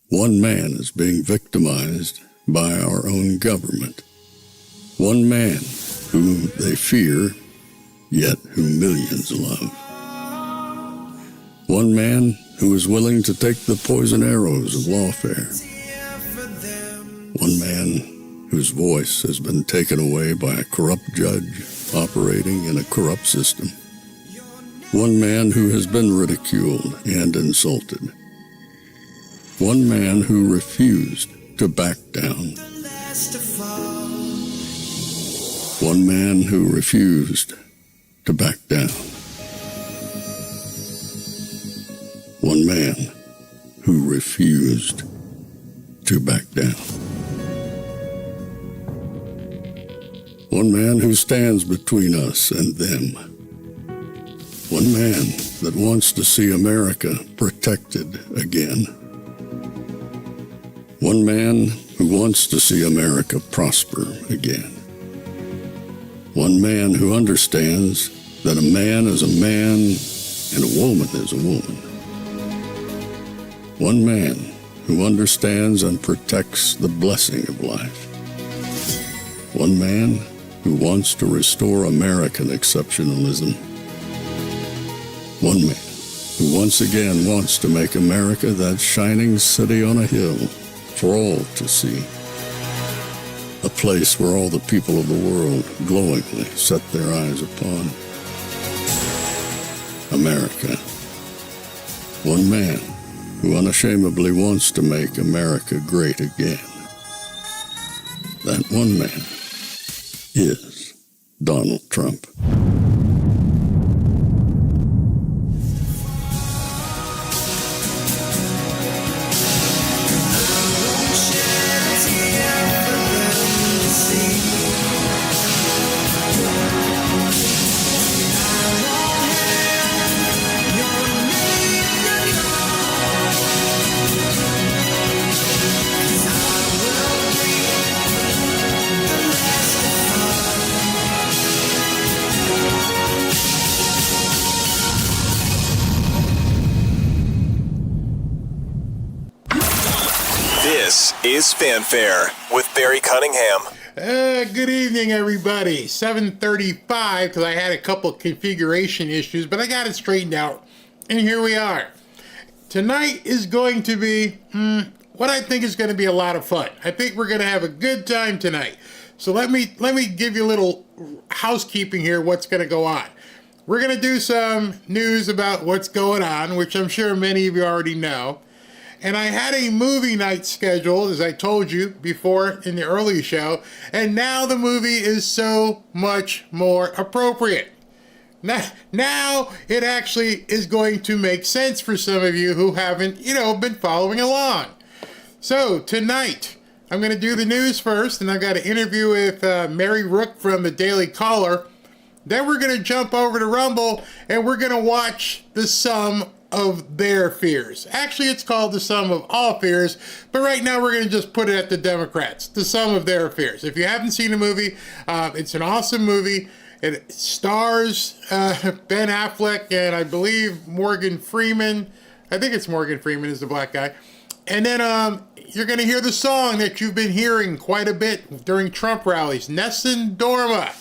One man is being victimized by our own government. One man whom they fear, yet whom millions love. One man who is willing to take the poison arrows of lawfare. One man whose voice has been taken away by a corrupt judge operating in a corrupt system. One man who has been ridiculed and insulted. One man who refused to back down. One man who refused to back down. One man who refused to back down. One man who stands between us and them. One man that wants to see America protected again. One man who wants to see America prosper again. One man who understands that a man is a man and a woman is a woman. One man who understands and protects the blessing of life. One man who wants to restore American exceptionalism. One man who once again wants to make America that shining city on a hill for all to see. A place where all the people of the world glowingly set their eyes upon. America. One man who unashamedly wants to make America great again. That one man is Donald Trump. This is Fanfare with Barry Cunningham. Good evening, everybody. 7:35, because I had a couple configuration issues, but I got it straightened out, and here we are. Tonight is going to be what I think is going to be a lot of fun. I think we're going to have a good time tonight. So let me give you a little housekeeping here. What's going to go on? We're going to do some news about what's going on, which I'm sure many of you already know. And I had a movie night scheduled, as I told you before in the early show, and now the movie is so much more appropriate. Now it actually is going to make sense for some of you who haven't, been following along. So tonight, I'm going to do the news first, and I've got an interview with Mary Rook from the Daily Caller. Then we're going to jump over to Rumble, and we're going to watch The Sum of Their Fears. Actually, it's called The Sum of All Fears, but right now we're going to just put it at the Democrats. The Sum of Their Fears. If you haven't seen the movie, it's an awesome movie. It stars Ben Affleck and I believe Morgan Freeman. I think it's Morgan Freeman is the black guy. And then you're going to hear the song that you've been hearing quite a bit during Trump rallies, Nessun Dorma.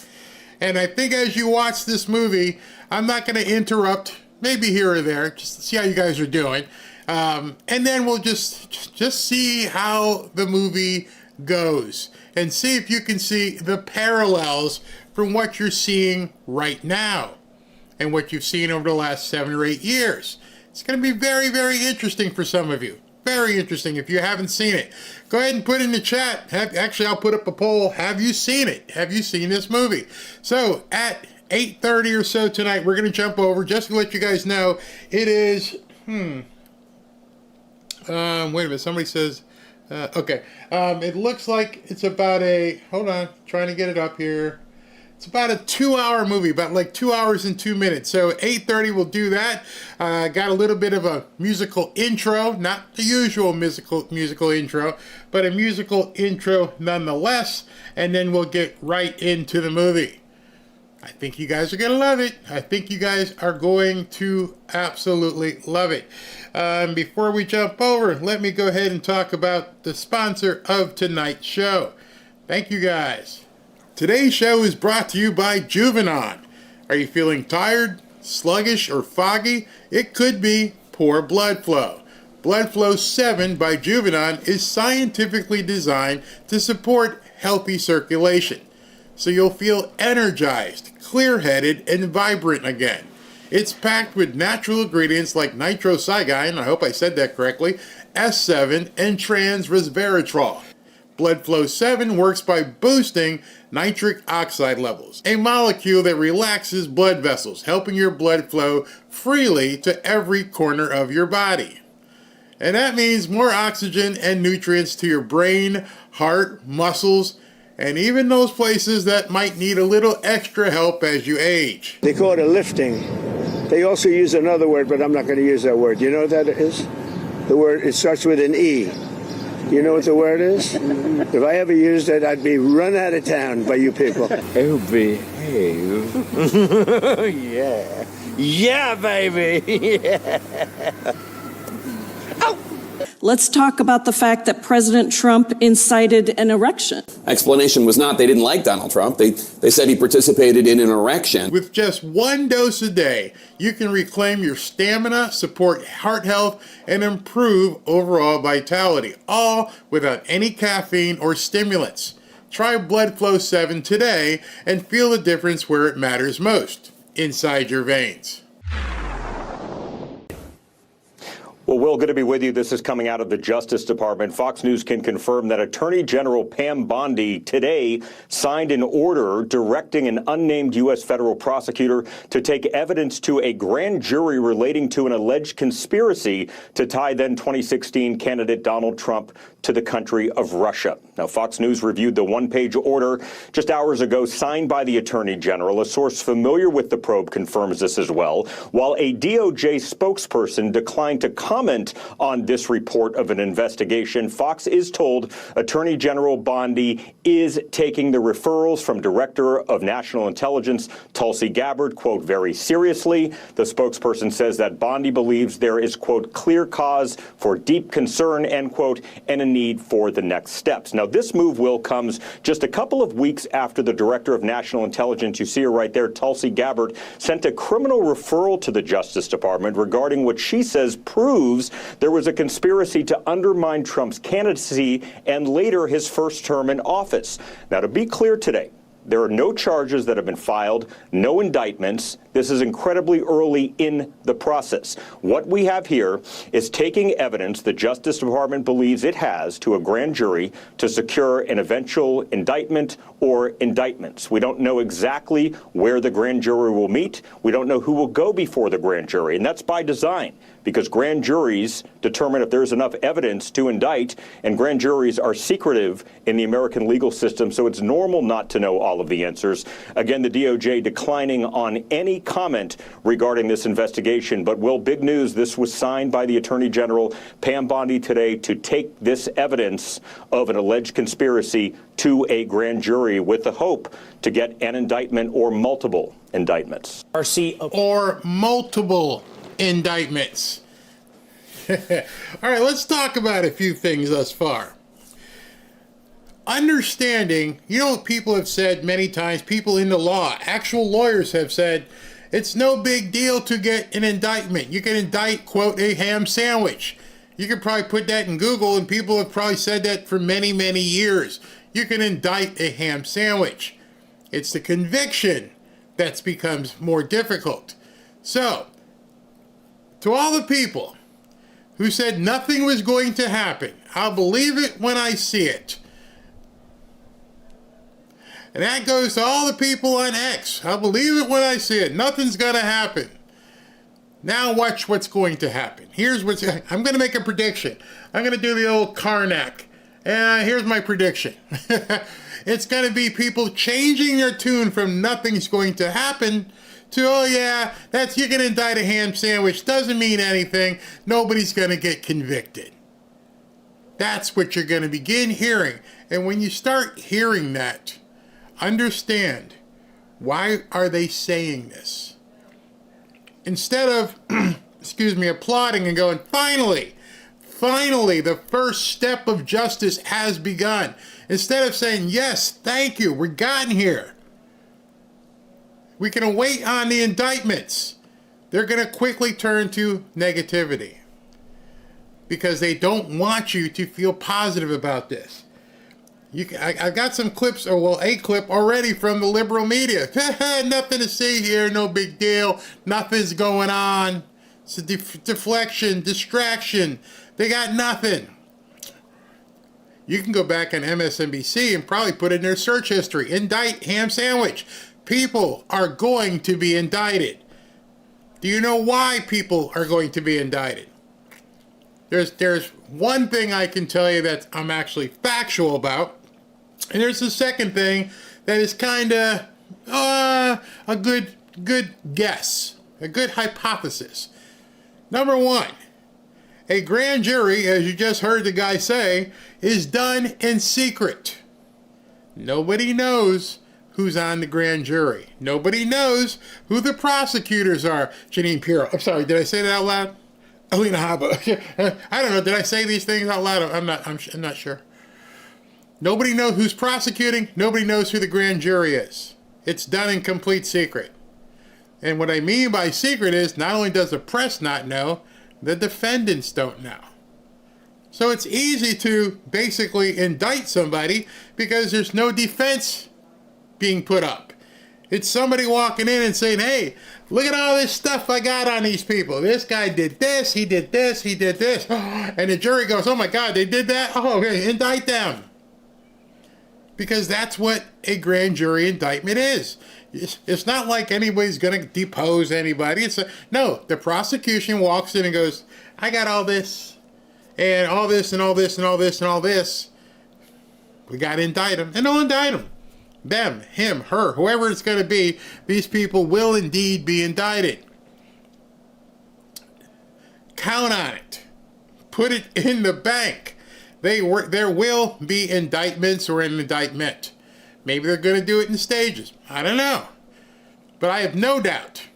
And I think as you watch this movie, I'm not going to interrupt, maybe here or there, just to see how you guys are doing. And then we'll just see how the movie goes and see if you can see the parallels from what you're seeing right now and what you've seen over the last 7 or 8 years. It's going to be very, very interesting for some of you. Very interesting if you haven't seen it. Go ahead and put in the chat. Actually, I'll put up a poll. Have you seen it? Have you seen this movie? So at 8:30 or so tonight, we're going to jump over just to let you guys know. It is, wait a minute, somebody says, okay. It looks like it's about hold on, trying to get it up here. It's about a 2-hour movie, about like 2 hours and 2 minutes. So 8:30 we'll do that. Got a little bit of a musical intro, not the usual musical intro, but a musical intro nonetheless. And then we'll get right into the movie. I think you guys are going to love it. I think you guys are going to absolutely love it. Before we jump over, let me go ahead and talk about the sponsor of tonight's show. Thank you guys. Today's show is brought to you by Juvenon. Are you feeling tired, sluggish, or foggy? It could be poor blood flow. Blood Flow 7 by Juvenon is scientifically designed to support healthy circulation, so you'll feel energized, clear-headed, and vibrant again. It's packed with natural ingredients like nitrocygine, I hope I said that correctly, S7, and trans resveratrol. Blood Flow 7 works by boosting nitric oxide levels, a molecule that relaxes blood vessels, helping your blood flow freely to every corner of your body. And that means more oxygen and nutrients to your brain, heart, muscles, and even those places that might need a little extra help as you age. They call it a lifting. They also use another word, but I'm not going to use that word. You know what that is? The word, it starts with an E. You know what the word is? If I ever used it, I'd be run out of town by you people. Oh, behave. Yeah. Yeah, baby. Yeah. Let's talk about the fact that President Trump incited an erection. Explanation was not they didn't like Donald Trump. They said he participated in an erection. With just one dose a day, you can reclaim your stamina, support heart health, and improve overall vitality, all without any caffeine or stimulants. Try Blood Flow 7 today and feel the difference where it matters most, inside your veins. Well, Will, good to be with you. This is coming out of the Justice Department. Fox News can confirm that Attorney General Pam Bondi today signed an order directing an unnamed U.S. federal prosecutor to take evidence to a grand jury relating to an alleged conspiracy to tie then 2016 candidate Donald Trump to the country of Russia. Now, Fox News reviewed the one-page order just hours ago signed by the Attorney General. A source familiar with the probe confirms this as well, while a DOJ spokesperson declined to comment on this report of an investigation. Fox is told Attorney General Bondi is taking the referrals from Director of National Intelligence Tulsi Gabbard, quote, very seriously. The spokesperson says that Bondi believes there is, quote, clear cause for deep concern, end quote, and a need for the next steps. Now, this move, Will, comes just a couple of weeks after the Director of National Intelligence, you see her right there, Tulsi Gabbard, sent a criminal referral to the Justice Department regarding what she says proves there was a conspiracy to undermine Trump's candidacy and later his first term in office. Now, to be clear today, there are no charges that have been filed, no indictments. This is incredibly early in the process. What we have here is taking evidence the Justice Department believes it has to a grand jury to secure an eventual indictment or indictments. We don't know exactly where the grand jury will meet. We don't know who will go before the grand jury, and that's by design, because grand juries determine if there's enough evidence to indict, and grand juries are secretive in the American legal system, so it's normal not to know all of the answers. Again, the DOJ declining on any comment regarding this investigation. But, Will, big news, this was signed by the Attorney General, Pam Bondi, today to take this evidence of an alleged conspiracy to a grand jury with the hope to get an indictment or multiple indictments. Or multiple indictments. All right, let's talk about a few things thus far. Understanding, you know what people have said many times, people in the law, actual lawyers have said, it's no big deal to get an indictment. You can indict, quote, a ham sandwich. You could probably put that in Google, and people have probably said that for many, many years. You can indict a ham sandwich. It's the conviction that becomes more difficult. So, to all the people who said nothing was going to happen, I'll believe it when I see it. And that goes to all the people on X. I'll believe it when I see it. Nothing's going to happen. Now watch what's going to happen. I'm going to make a prediction. I'm going to do the old Karnak. Here's my prediction. It's going to be people changing their tune from nothing's going to happen to, oh yeah, you can indict a ham sandwich. Doesn't mean anything. Nobody's going to get convicted. That's what you're going to begin hearing. And when you start hearing that, understand, Why are they saying this? Instead of, applauding and going, finally, the first step of justice has begun. Instead of saying, yes, thank you, we're gotten here. We can await on the indictments. They're going to quickly turn to negativity because they don't want you to feel positive about this. I've got some clips, a clip already from the liberal media. Nothing to see here, no big deal, nothing's going on. It's a deflection, distraction. They got nothing. You can go back on MSNBC and probably put it in their search history. Indict ham sandwich. People are going to be indicted. Do you know why people are going to be indicted? There's one thing I can tell you that I'm actually factual about, and there's the second thing that is kind of a good guess, a good hypothesis. Number one, a grand jury, as you just heard the guy say, is done in secret. Nobody knows who's on the grand jury. Nobody knows who the prosecutors are. Janine Pirro. I'm sorry, did I say that out loud? Alina Habba. I don't know. Did I say these things out loud? I'm not sure. Nobody knows who's prosecuting. Nobody knows who the grand jury is. It's done in complete secret. And what I mean by secret is not only does the press not know, the defendants don't know. So it's easy to basically indict somebody because there's no defense being put up. It's somebody walking in and saying, hey, look at all this stuff I got on these people. This guy did this, he did this, he did this. And the jury goes, oh my God, they did that? Oh, okay, indict them. Because that's what a grand jury indictment is. It's not like anybody's going to depose anybody. No, the prosecution walks in and goes, I got all this, and all this, and all this, and all this, and all this. We got to indict them, and they'll indict them. Them, him, her, whoever it's going to be, these people will indeed be indicted. Count on it. Put it in the bank. There will be indictments or an indictment. Maybe they're going to do it in stages. I don't know. But I have no doubt,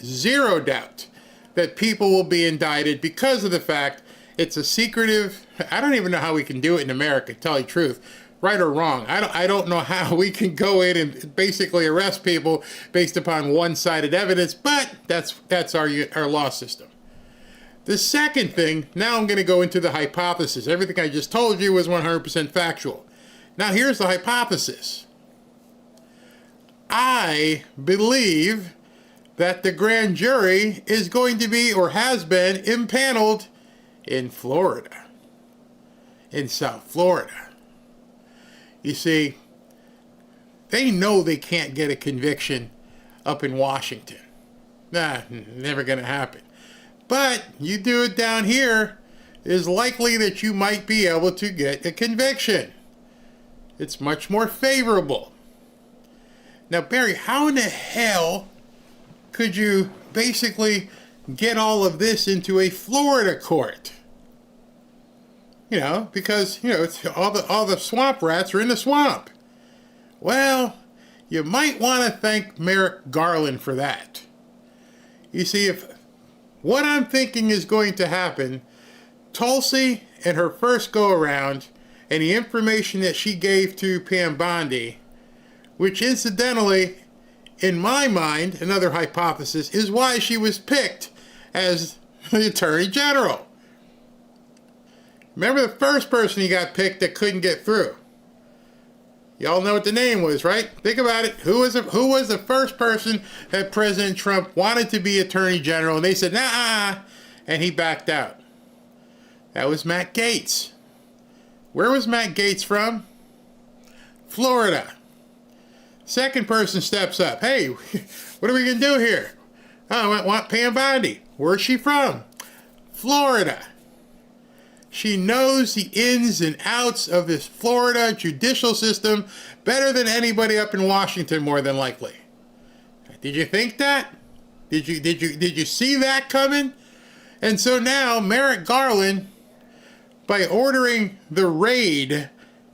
zero doubt, that people will be indicted because of the fact it's a secretive. I don't even know how we can do it in America, to tell you the truth. Right or wrong. I don't know how we can go in and basically arrest people based upon one-sided evidence, but that's our law system. The second thing, now I'm going to go into the hypothesis. Everything I just told you was 100% factual. Now here's the hypothesis. I believe that the grand jury is going to be, or has been, impaneled in Florida. In South Florida. You see, they know they can't get a conviction up in Washington. Never going to happen. But you do it down here, it's likely that you might be able to get a conviction. It's much more favorable. Now, Barry, how in the hell could you basically get all of this into a Florida court? Because, it's all the swamp rats are in the swamp. Well, you might want to thank Merrick Garland for that. You see, if what I'm thinking is going to happen, Tulsi and her first go-around and the information that she gave to Pam Bondi, which incidentally, in my mind, another hypothesis, is why she was picked as the Attorney General. Remember the first person he got picked that couldn't get through? Y'all know what the name was, right? Think about it. Who was the first person that President Trump wanted to be Attorney General, and they said, nah, and he backed out? That was Matt Gaetz. Where was Matt Gaetz from? Florida. Second person steps up. Hey, what are we going to do here? Oh, I want Pam Bondi. Where's she from? Florida. She knows the ins and outs of this Florida judicial system better than anybody up in Washington, more than likely. Did you think that? Did you see that coming? And so now Merrick Garland, by ordering the raid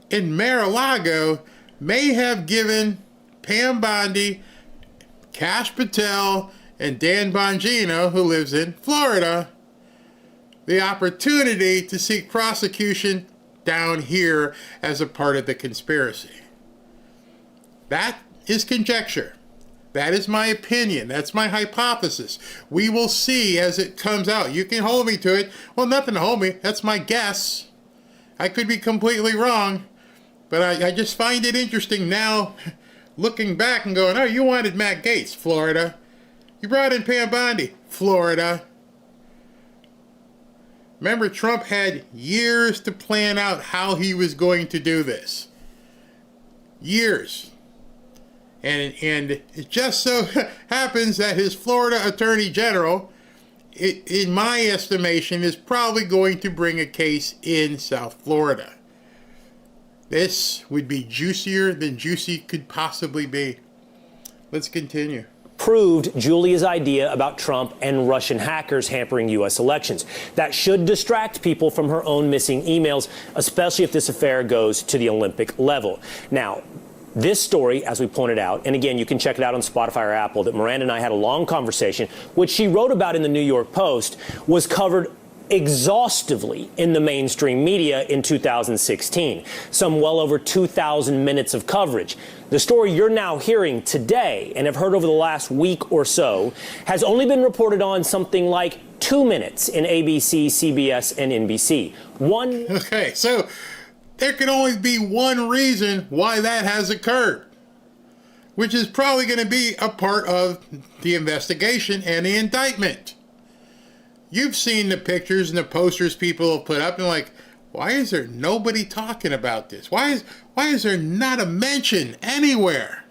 in Mar-a-Lago, may have given Pam Bondi Kash Patel and Dan Bongino, who lives in Florida, the opportunity to seek prosecution down here as a part of the conspiracy. That is conjecture. That is my opinion. That's my hypothesis. We will see as it comes out. You can hold me to it. Well, nothing to hold me. That's my guess. I could be completely wrong, but I just find it interesting now, looking back and going, oh, you wanted Matt Gaetz, Florida. You brought in Pam Bondi, Florida. Remember, Trump had years to plan out how he was going to do this. Years. And it just so happens that his Florida Attorney General, in my estimation, is probably going to bring a case in South Florida. This would be juicier than juicy could possibly be. Let's continue. Proved Julia's idea about Trump and Russian hackers hampering U.S. elections. That should distract people from her own missing emails, especially if this affair goes to the Olympic level. Now, this story, as we pointed out, and again, you can check it out on Spotify or Apple, that Miranda and I had a long conversation, which she wrote about in the New York Post, was covered exhaustively in the mainstream media in 2016. Some well over 2,000 minutes of coverage. The story you're now hearing today, and have heard over the last week or so, has only been reported on something like 2 minutes in ABC, CBS, and NBC. Okay, so there can only be one reason why that has occurred, which is probably going to be a part of the investigation and the indictment. You've seen the pictures and the posters people have put up, and like, why is there nobody talking about this? Why is there not a mention anywhere?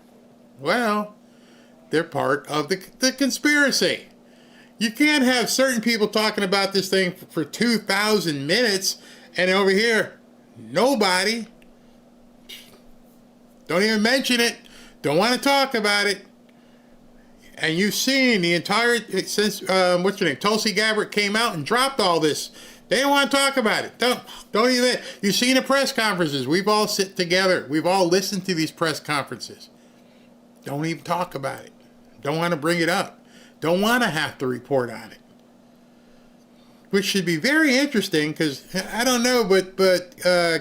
Well, they're part of the conspiracy. You can't have certain people talking about this thing for 2,000 minutes, and over here, nobody. Don't even mention it. Don't want to talk about it. And you've seen the entire, since, what's your name, Tulsi Gabbard came out and dropped all this. They don't want to talk about it. Don't even, you've seen the press conferences. We've all sit together. We've all listened to these press conferences. Don't even talk about it. Don't want to bring it up. Don't want to have to report on it. Which should be very interesting because, I don't know, but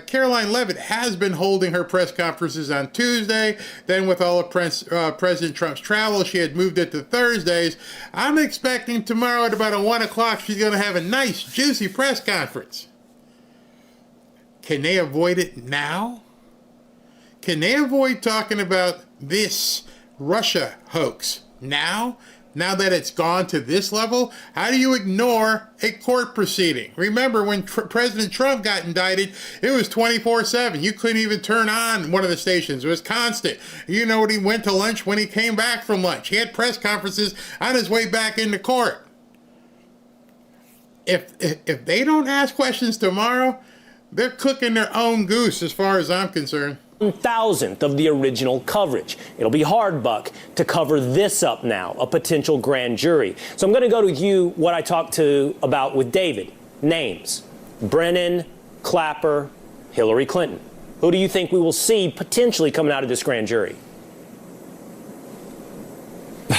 Caroline Leavitt has been holding her press conferences on Tuesday. Then with all of President Trump's travel, she had moved it to Thursdays. I'm expecting tomorrow at about 1 o'clock, she's going to have a nice, juicy press conference. Can they avoid it now? Can they avoid talking about this Russia hoax now? Now that it's gone to this level, how do you ignore a court proceeding? Remember when President Trump got indicted, it was 24/7. You couldn't even turn on one of the stations. It was constant. You know, when he went to lunch, when he came back from lunch, he had press conferences on his way back into court. If they don't ask questions tomorrow, they're cooking their own goose as far as I'm concerned. 1,000th of the original coverage. It'll be hard, Buck, to cover this up now, a potential grand jury. So I'm going to go to you, what I talked to about with David. Names: Brennan, Clapper, Hillary Clinton. Who do you think we will see potentially coming out of this grand jury?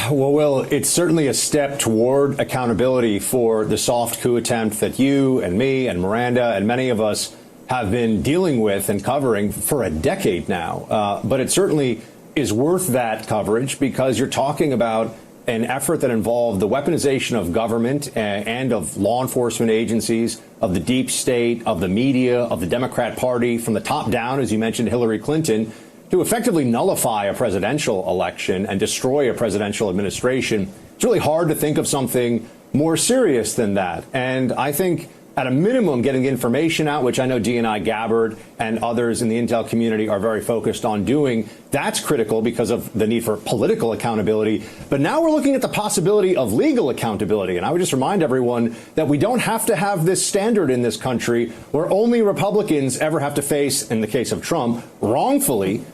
Well, Will, it's certainly a step toward accountability for the soft coup attempt that you and me and Miranda and many of us have been dealing with and covering for a decade now. But it certainly is worth that coverage because you're talking about an effort that involved the weaponization of government and of law enforcement agencies, of the deep state, of the media, of the Democrat Party, from the top down, as you mentioned, Hillary Clinton, to effectively nullify a presidential election and destroy a presidential administration. It's really hard to think of something more serious than that. And I think at a minimum, getting information out, which I know D&I Gabbard and others in the intel community are very focused on doing, that's critical because of the need for political accountability. But now we're looking at the possibility of legal accountability. And I would just remind everyone that we don't have to have this standard in this country where only Republicans ever have to face, in the case of Trump, wrongfully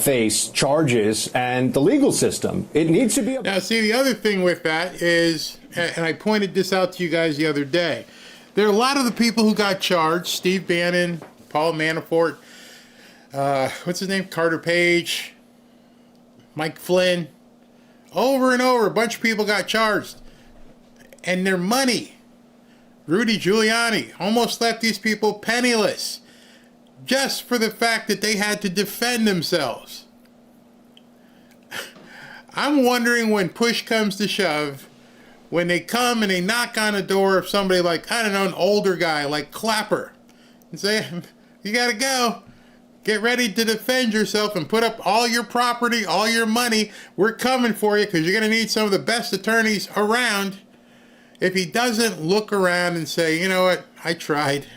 face charges and the legal system. It needs to be. Now, see, the other thing with that is, and I pointed this out to you guys the other day, there are a lot of the people who got charged: Steve Bannon, Paul Manafort, what's his name, Carter Page, Mike Flynn. Over and over, a bunch of people got charged. And their money, Rudy Giuliani, almost left these people penniless just for the fact that they had to defend themselves. I'm wondering when push comes to shove, when they come and they knock on the door of somebody like, I don't know, an older guy like Clapper, and say, you gotta go. Get ready to defend yourself and put up all your property, all your money. We're coming for you because you're gonna need some of the best attorneys around. If he doesn't look around and say, you know what, I tried,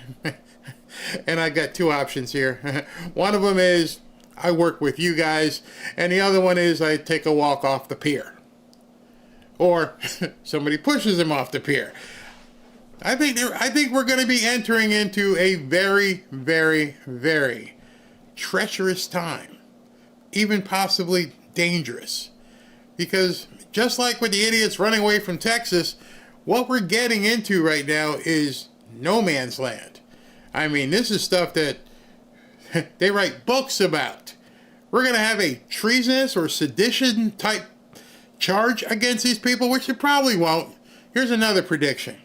and I got two options here. One of them is I work with you guys, and the other one is I take a walk off the pier. Or somebody pushes him off the pier. I think we're going to be entering into a very, very, very treacherous time, even possibly dangerous. Because just like with the idiots running away from Texas, what we're getting into right now is no man's land. I mean, this is stuff that they write books about. We're going to have a treasonous or sedition type charge against these people, which it probably won't. Here's another prediction.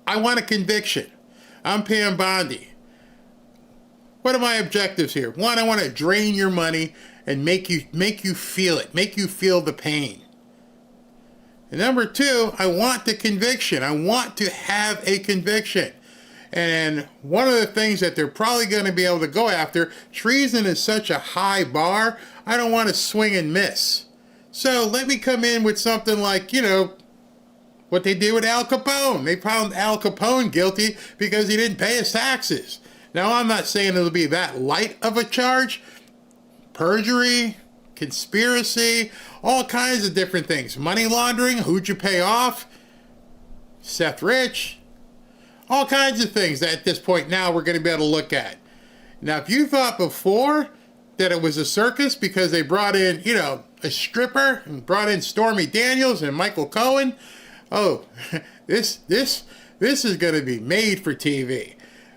I want a conviction. I'm Pam Bondi. What are my objectives here? One, I want to drain your money and make you feel it, make you feel the pain. And number two, I want the conviction. I want to have a conviction. And one of the things that they're probably going to be able to go after, treason is such a high bar, I don't want to swing and miss. So let me come in with something like, you know, what they did with Al Capone. They found Al Capone guilty because he didn't pay his taxes. Now, I'm not saying it'll be that light of a charge. Perjury, conspiracy, all kinds of different things. Money laundering, who'd you pay off? Seth Rich. All kinds of things that at this point now we're going to be able to look at. Now, if you thought before that it was a circus because they brought in, you know, a stripper and brought in Stormy Daniels and Michael Cohen, oh, this is going to be made for TV.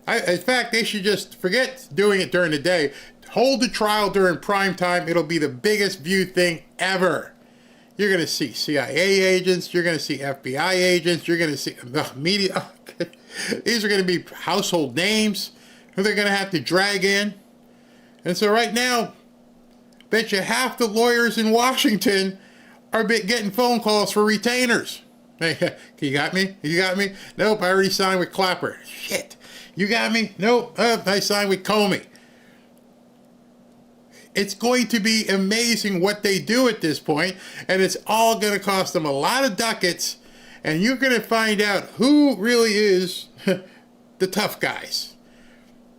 In fact, they should just forget doing it during the day. Hold the trial during prime time. It'll be the biggest viewed thing ever. You're going to see CIA agents. You're going to see FBI agents. You're going to see the media. These are going to be household names who they're going to have to drag in. And so right now, bet you half the lawyers in Washington are getting phone calls for retainers. Hey, you got me? You got me? Nope, I already signed with Clapper. Shit. You got me? Nope, I signed with Comey. It's going to be amazing what they do at this point, and it's all going to cost them a lot of ducats, and you're going to find out who really is the tough guys.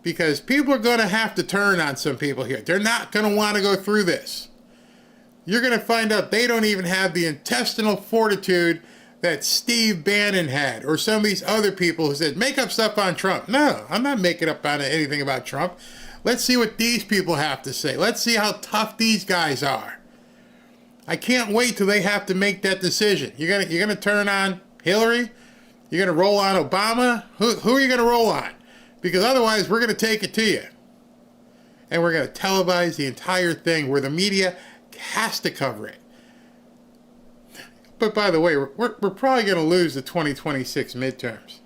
Because people are going to have to turn on some people here. They're not going to want to go through this. You're going to find out they don't even have the intestinal fortitude that Steve Bannon had, or some of these other people who said, make up stuff on Trump. No, I'm not making up on anything about Trump. Let's see what these people have to say. Let's see how tough these guys are. I can't wait till they have to make that decision. You're gonna turn on Hillary? You're gonna roll on Obama? Who are you gonna roll on? Because otherwise we're gonna take it to you. And we're gonna televise the entire thing where the media has to cover it. But by the way, we're probably gonna lose the 2026 midterms.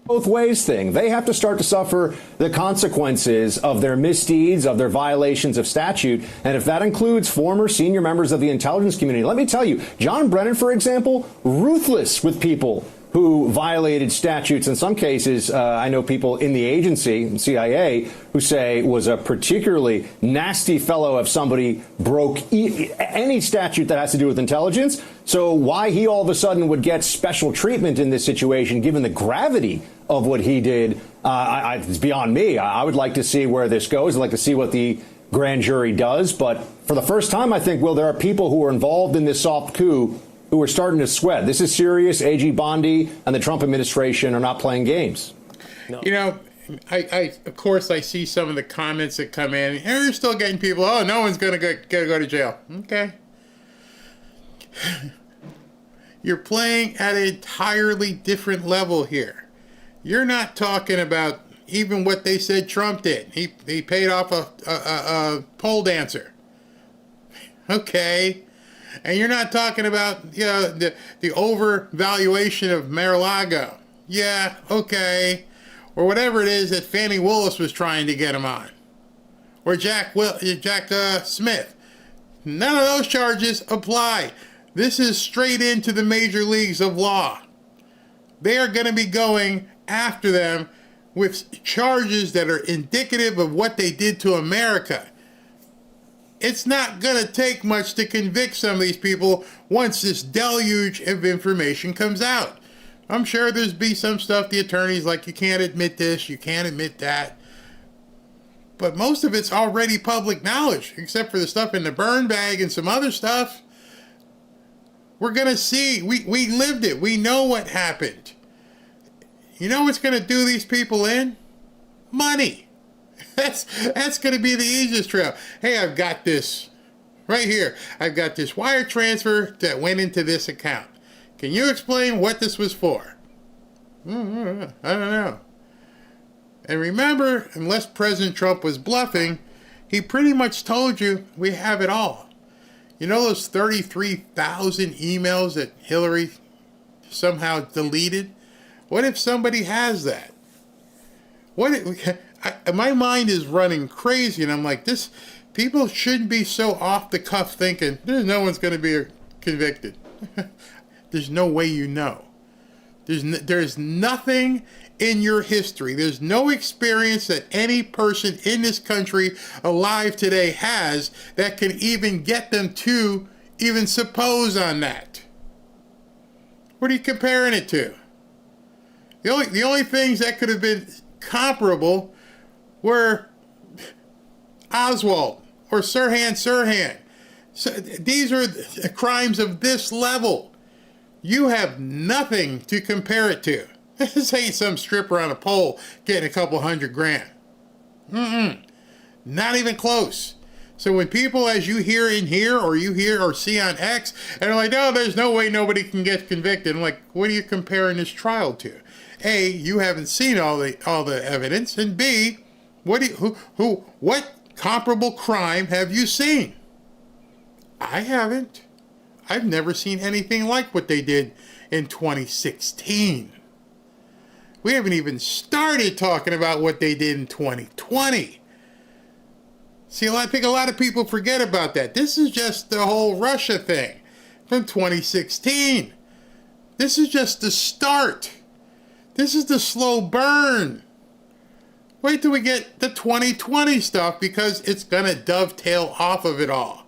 Both ways thing. They have to start to suffer the consequences of their misdeeds, of their violations of statute. And if that includes former senior members of the intelligence community, let me tell you, John Brennan, for example, ruthless with people who violated statutes. In some cases, I know people in the agency, CIA, who say was a particularly nasty fellow if somebody broke any statute that has to do with intelligence. So why he all of a sudden would get special treatment in this situation, given the gravity of what he did, it's beyond me. I would like to see where this goes. I'd like to see what the grand jury does. But for the first time, I think, Will, there are people who are involved in this soft coup who are starting to sweat. This is serious. AG Bondi and the Trump administration are not playing games. No. You know, I of course, I see some of the comments that come in. And you're still getting people, oh, no one's going to go to jail. Okay. You're playing at an entirely different level here. You're not talking about even what they said Trump did. He paid off a pole dancer. Okay. And you're not talking about, the overvaluation of Mar-a-Lago. Yeah, okay. Or whatever it is that Fannie Willis was trying to get him on. Or Jack Smith. None of those charges apply. This is straight into the major leagues of law. They are going to be going after them with charges that are indicative of what they did to America. It's not going to take much to convict some of these people once this deluge of information comes out. I'm sure there's be some stuff the attorneys like, you can't admit this, you can't admit that. But most of it's already public knowledge, except for the stuff in the burn bag and some other stuff. We're going to see. We lived it. We know what happened. You know what's going to do these people in? Money. That's going to be the easiest trail. Hey, I've got this right here. I've got this wire transfer that went into this account. Can you explain what this was for? I don't know. And remember, unless President Trump was bluffing, he pretty much told you we have it all. You know those 33,000 emails that Hillary somehow deleted? What if somebody has that? My mind is running crazy, and I'm like, people shouldn't be so off the cuff thinking there's no one's going to be convicted. There's no way you know. There's nothing in your history. There's no experience that any person in this country alive today has that can even get them to even suppose on that. What are you comparing it to? The only things that could have been comparable were Oswald or Sirhan. So these are crimes of this level. You have nothing to compare it to. This ain't some stripper on a pole getting a couple $100,000. Not even close. So when people, as you hear or see on X, and are like, no, there's no way nobody can get convicted. I'm like, what are you comparing this trial to? A, you haven't seen all the evidence, and B, what comparable crime have you seen? I haven't. I've never seen anything like what they did in 2016. We haven't even started talking about what they did in 2020. See, I think a lot of people forget about that. This is just the whole Russia thing from 2016. This is just the start. This is the slow burn. Wait till we get the 2020 stuff, because it's going to dovetail off of it all.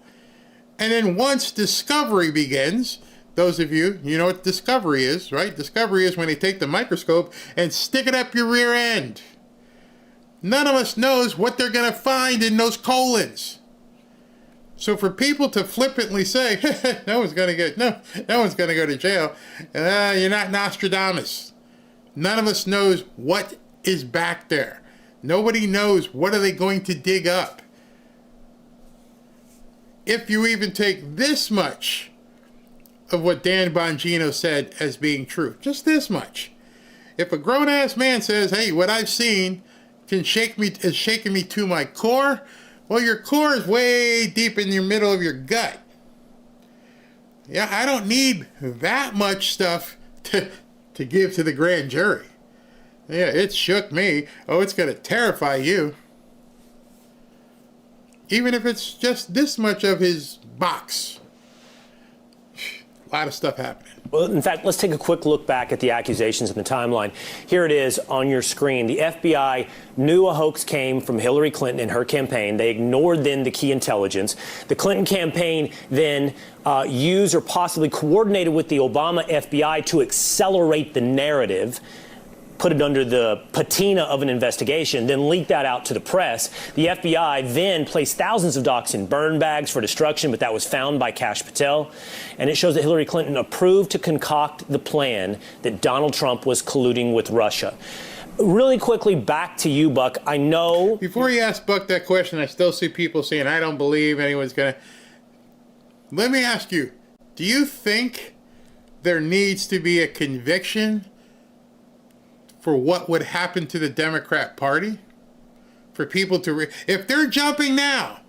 And then once discovery begins, those of you know what discovery is, right? Discovery is when they take the microscope and stick it up your rear end. None of us knows what they're going to find in those colons. So for people to flippantly say, no one's going to go to jail, you're not Nostradamus. None of us knows what is back there. Nobody knows what are they going to dig up. If you even take this much of what Dan Bongino said as being true, just this much. If a grown-ass man says, hey, what I've seen is shaking me to my core, well, your core is way deep in the middle of your gut. Yeah, I don't need that much stuff to give to the grand jury. Yeah, it shook me. Oh, it's going to terrify you. Even if it's just this much of his box. A lot of stuff happening. Well, in fact, let's take a quick look back at the accusations in the timeline. Here it is on your screen. The FBI knew a hoax came from Hillary Clinton and her campaign. They ignored then the key intelligence. The Clinton campaign then used or possibly coordinated with the Obama FBI to accelerate the narrative, put it under the patina of an investigation, then leaked that out to the press. The FBI then placed thousands of docs in burn bags for destruction, but that was found by Kash Patel. And it shows that Hillary Clinton approved to concoct the plan that Donald Trump was colluding with Russia. Really quickly, back to you, Buck. I know... Before you ask Buck that question, I still see people saying, I don't believe anyone's going to... Let me ask you, do you think there needs to be a conviction for what would happen to the Democrat Party? For people to... if they're jumping now,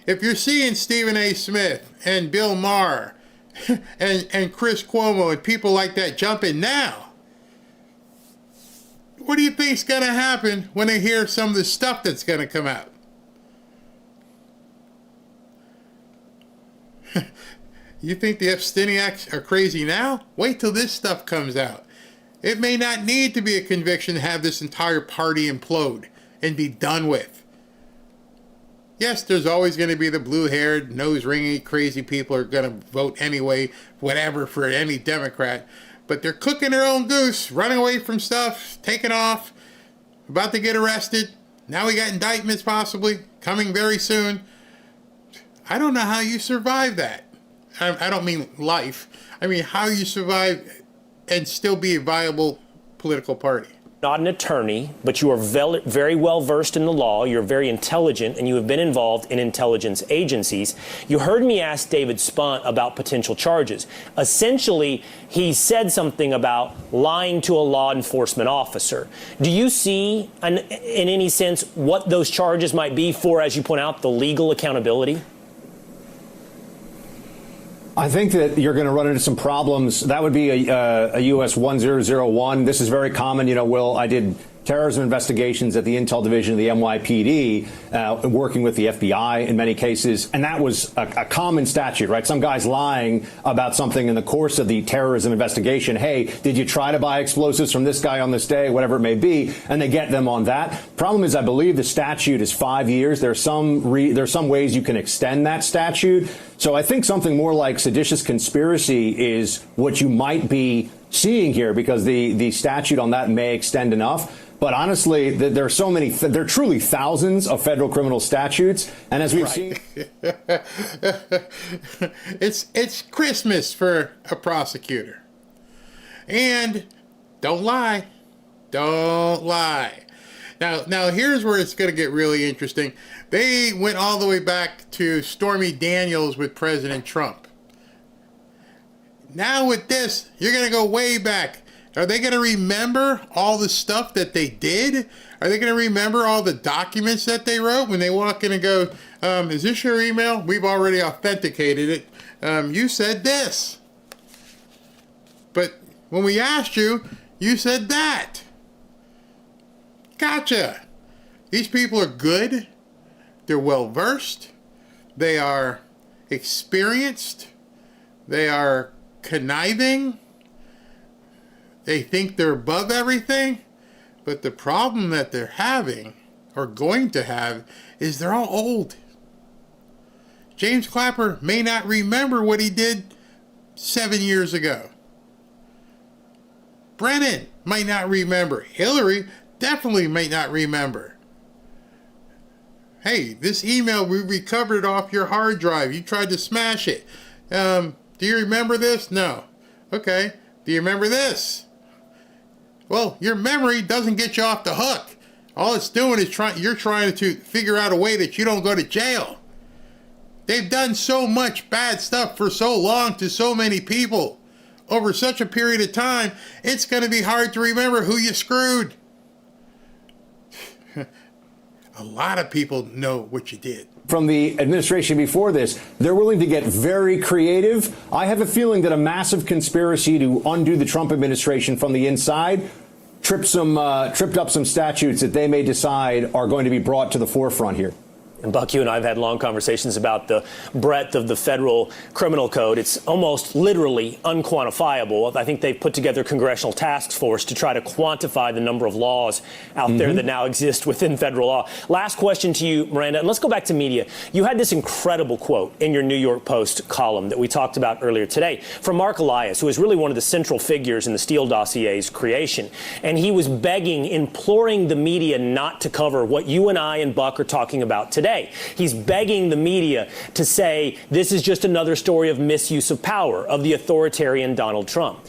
if you're seeing Stephen A. Smith and Bill Maher and Chris Cuomo and people like that jump in now, what do you think's going to happen when they hear some of the stuff that's going to come out? You think the Epsteiniacs are crazy now? Wait till this stuff comes out. It may not need to be a conviction to have this entire party implode and be done with. Yes, there's always going to be the blue-haired, nose-ringy, crazy people who are going to vote anyway, whatever, for any Democrat. But they're cooking their own goose, running away from stuff, taking off, about to get arrested. Now we got indictments possibly coming very soon. I don't know how you survive that. I don't mean life. I mean how you survive and still be a viable political party. Not an attorney, but you are very well versed in the law. You're very intelligent, and you have been involved in intelligence agencies. You heard me ask David Spunt about potential charges. Essentially, he said something about lying to a law enforcement officer. Do you see, in any sense, what those charges might be for, as you point out, the legal accountability? I think that you're going to run into some problems. That would be a US 1001. This is very common. You know, Will, I did terrorism investigations at the Intel Division of the NYPD, working with the FBI in many cases. And that was a common statute, right? Some guy's lying about something in the course of the terrorism investigation. Hey, did you try to buy explosives from this guy on this day, whatever it may be? And they get them on that. Problem is, I believe the statute is 5 years. There's some ways you can extend that statute. So I think something more like seditious conspiracy is what you might be seeing here, because the statute on that may extend enough. But honestly, there are so many, there are truly thousands of federal criminal statutes. And as we've seen, it's Christmas for a prosecutor. And don't lie. Don't lie. Now here's where it's going to get really interesting. They went all the way back to Stormy Daniels with President Trump. Now with this, you're going to go way back. Are they going to remember all the stuff that they did? Are they going to remember all the documents that they wrote when they walk in and go, is this your email? We've already authenticated it. You said this. But when we asked you, you said that. Gotcha. These people are good. They're well-versed. They are experienced. They are conniving. They think they're above everything, but the problem that they're having, or going to have, is they're all old. James Clapper may not remember what he did 7 years ago. Brennan might not remember. Hillary definitely might not remember. Hey, this email, we recovered it off your hard drive. You tried to smash it. Do you remember this? No. Okay. Do you remember this? Well, your memory doesn't get you off the hook. All it's doing is you're trying to figure out a way that you don't go to jail. They've done so much bad stuff for so long to so many people over such a period of time, it's going to be hard to remember who you screwed. A lot of people know what you did. From the administration before this, they're willing to get very creative. I have a feeling that a massive conspiracy to undo the Trump administration from the inside tripped up some statutes that they may decide are going to be brought to the forefront here. And Buck, you and I have had long conversations about the breadth of the federal criminal code. It's almost literally unquantifiable. I think they've put together a congressional task force to try to quantify the number of laws out there that now exist within federal law. Last question to you, Miranda, and let's go back to media. You had this incredible quote in your New York Post column that we talked about earlier today from Mark Elias, who is really one of the central figures in the Steele dossier's creation. And he was begging, imploring the media not to cover what you and I and Buck are talking about today. He's begging the media to say this is just another story of misuse of power of the authoritarian Donald Trump.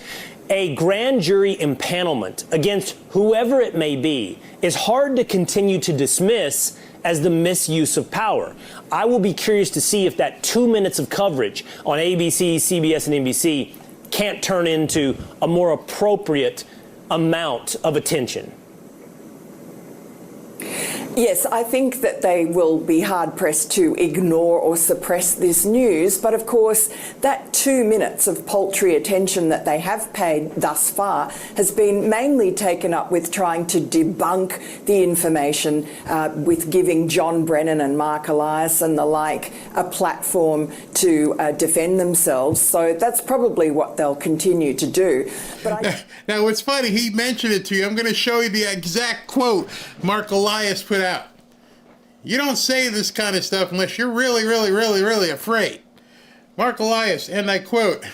A grand jury impanelment against whoever it may be is hard to continue to dismiss as the misuse of power. I will be curious to see if that 2 minutes of coverage on ABC, CBS, and NBC can't turn into a more appropriate amount of attention. Yes, I think that they will be hard-pressed to ignore or suppress this news, but of course that 2 minutes of paltry attention that they have paid thus far has been mainly taken up with trying to debunk the information, with giving John Brennan and Mark Elias and the like a platform to defend themselves. So that's probably what they'll continue to do. But now, what's funny, he mentioned it to you. I'm going to show you the exact quote Mark Elias put out. You don't say this kind of stuff unless you're really, really, really, really afraid. Mark Elias, and I quote,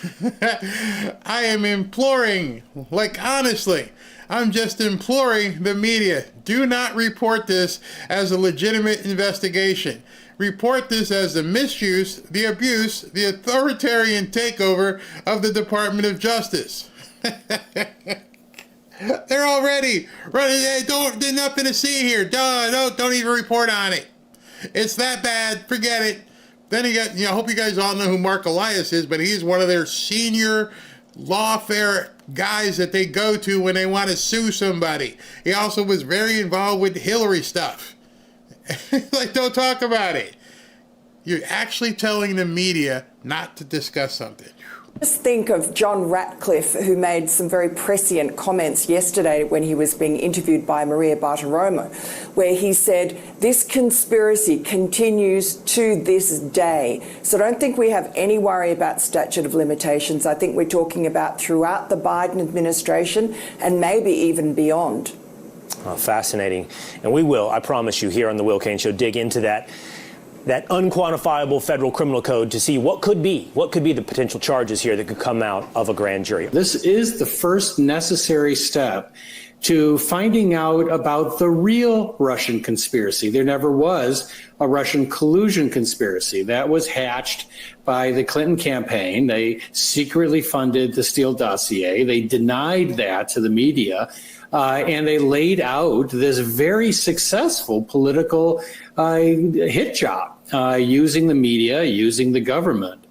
I am imploring, like honestly, I'm just imploring the media, do not report this as a legitimate investigation. Report this as the misuse, the abuse, the authoritarian takeover of the Department of Justice. They're already running. There's nothing to see here. Don't even report on it. It's that bad. Forget it. Then you got, I hope you guys all know who Mark Elias is, but he's one of their senior lawfare guys that they go to when they want to sue somebody. He also was very involved with Hillary stuff. Like, don't talk about it. You're actually telling the media not to discuss something. Just think of John Ratcliffe, who made some very prescient comments yesterday when he was being interviewed by Maria Bartiromo, where he said, this conspiracy continues to this day. So don't think we have any worry about statute of limitations. I think we're talking about throughout the Biden administration and maybe even beyond. Fascinating. And we will, I promise you, here on the Will Cain Show, dig into that unquantifiable federal criminal code to see what could be the potential charges here that could come out of a grand jury. This is the first necessary step to finding out about the real Russian conspiracy. There never was a Russian collusion conspiracy. That was hatched by the Clinton campaign. They secretly funded the Steele dossier. They denied that to the media. And they laid out this very successful political hit job using the media, using the government.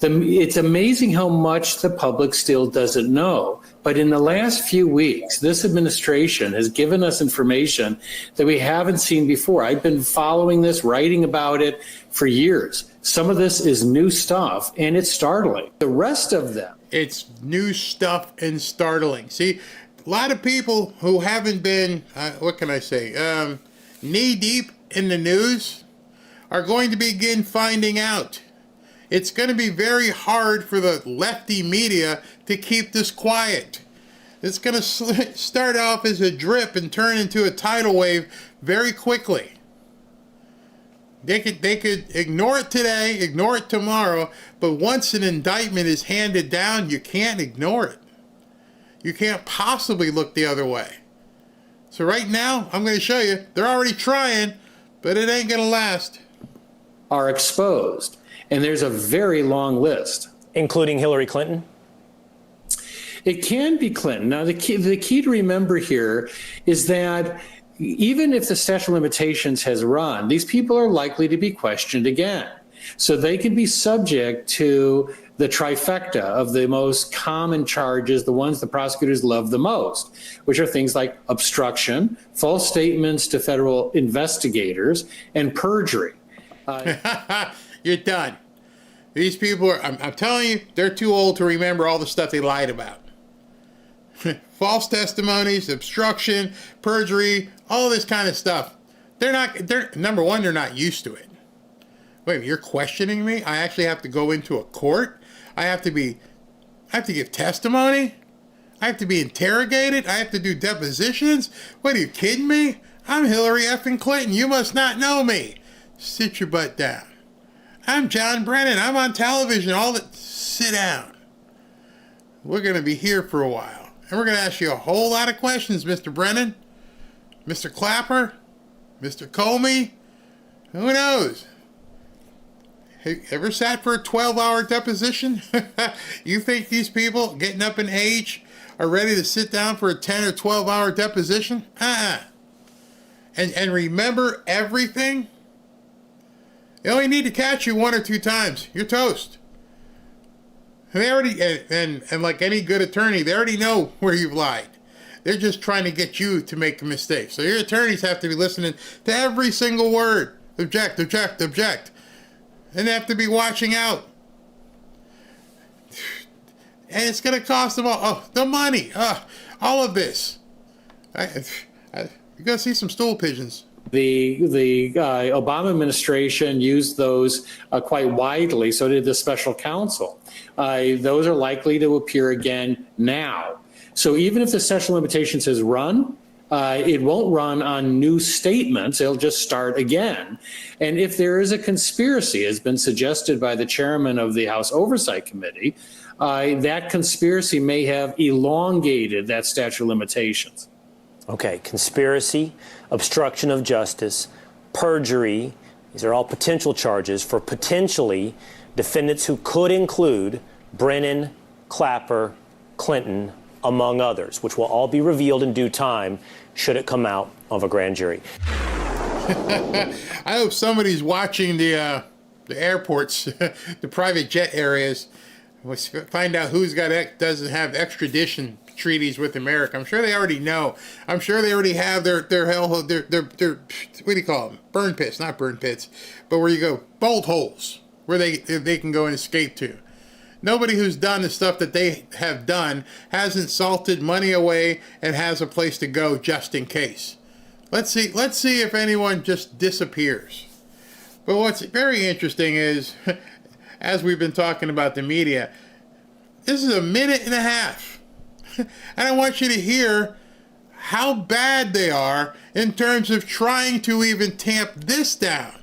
It's amazing how much the public still doesn't know. But in the last few weeks, this administration has given us information that we haven't seen before. I've been following this, writing about it for years. Some of this is new stuff, and it's startling. The rest of them. It's new stuff and startling. See, a lot of people who haven't been, knee deep in the news are going to begin finding out. It's going to be very hard for the lefty media to keep this quiet. It's going to start off as a drip and turn into a tidal wave very quickly. They could ignore it today, ignore it tomorrow, but once an indictment is handed down, you can't ignore it. You can't possibly look the other way. So right now, I'm going to show you, they're already trying, but it ain't going to last. Are exposed. And there's a very long list. Including Hillary Clinton? It can be Clinton. Now, the key to remember here is that even if the statute of limitations has run, these people are likely to be questioned again. So they can be subject to the trifecta of the most common charges, the ones the prosecutors love the most, which are things like obstruction, false statements to federal investigators, and perjury. You're done. These people are, I'm telling you, they're too old to remember all the stuff they lied about. False testimonies, obstruction, perjury, all this kind of stuff. Number one, they're not used to it. Wait, you're questioning me? I actually have to go into a court? I have to give testimony? I have to be interrogated? I have to do depositions? What, are you kidding me? I'm Hillary effing Clinton. You must not know me. Sit your butt down. I'm John Brennan. I'm on television. Sit down. We're going to be here for a while. And we're going to ask you a whole lot of questions, Mr. Brennan, Mr. Clapper, Mr. Comey. Who knows? Have you ever sat for a 12-hour deposition? You think these people getting up in age are ready to sit down for a 10 or 12-hour deposition? And remember everything? They only need to catch you 1 or 2 times. You're toast. And they already, and like any good attorney, they already know where you've lied. They're just trying to get you to make a mistake. So your attorneys have to be listening to every single word. Object, object, object. And they have to be watching out. And it's going to cost them all the money. All of this. You're going to see some stool pigeons. The Obama administration used those quite widely. So did the special counsel. Those are likely to appear again now. So even if the statute of limitations has run, it won't run on new statements. It'll just start again. And if there is a conspiracy, as been suggested by the chairman of the House Oversight Committee, that conspiracy may have elongated that statute of limitations. Okay, conspiracy, obstruction of justice, perjury. These are all potential charges for potentially defendants who could include Brennan, Clapper, Clinton, among others, which will all be revealed in due time should it come out of a grand jury. I hope somebody's watching the airports, the private jet areas, find out who's doesn't have extradition treaties with America. I'm sure they already know. I'm sure they already have their what do you call them? Burn pits, not burn pits, but where you go, bolt holes, where they can go and escape to. Nobody who's done the stuff that they have done hasn't salted money away and has a place to go just in case. Let's see if anyone just disappears. But what's very interesting is, as we've been talking about the media, this is a minute and a half. And I want you to hear how bad they are in terms of trying to even tamp this down.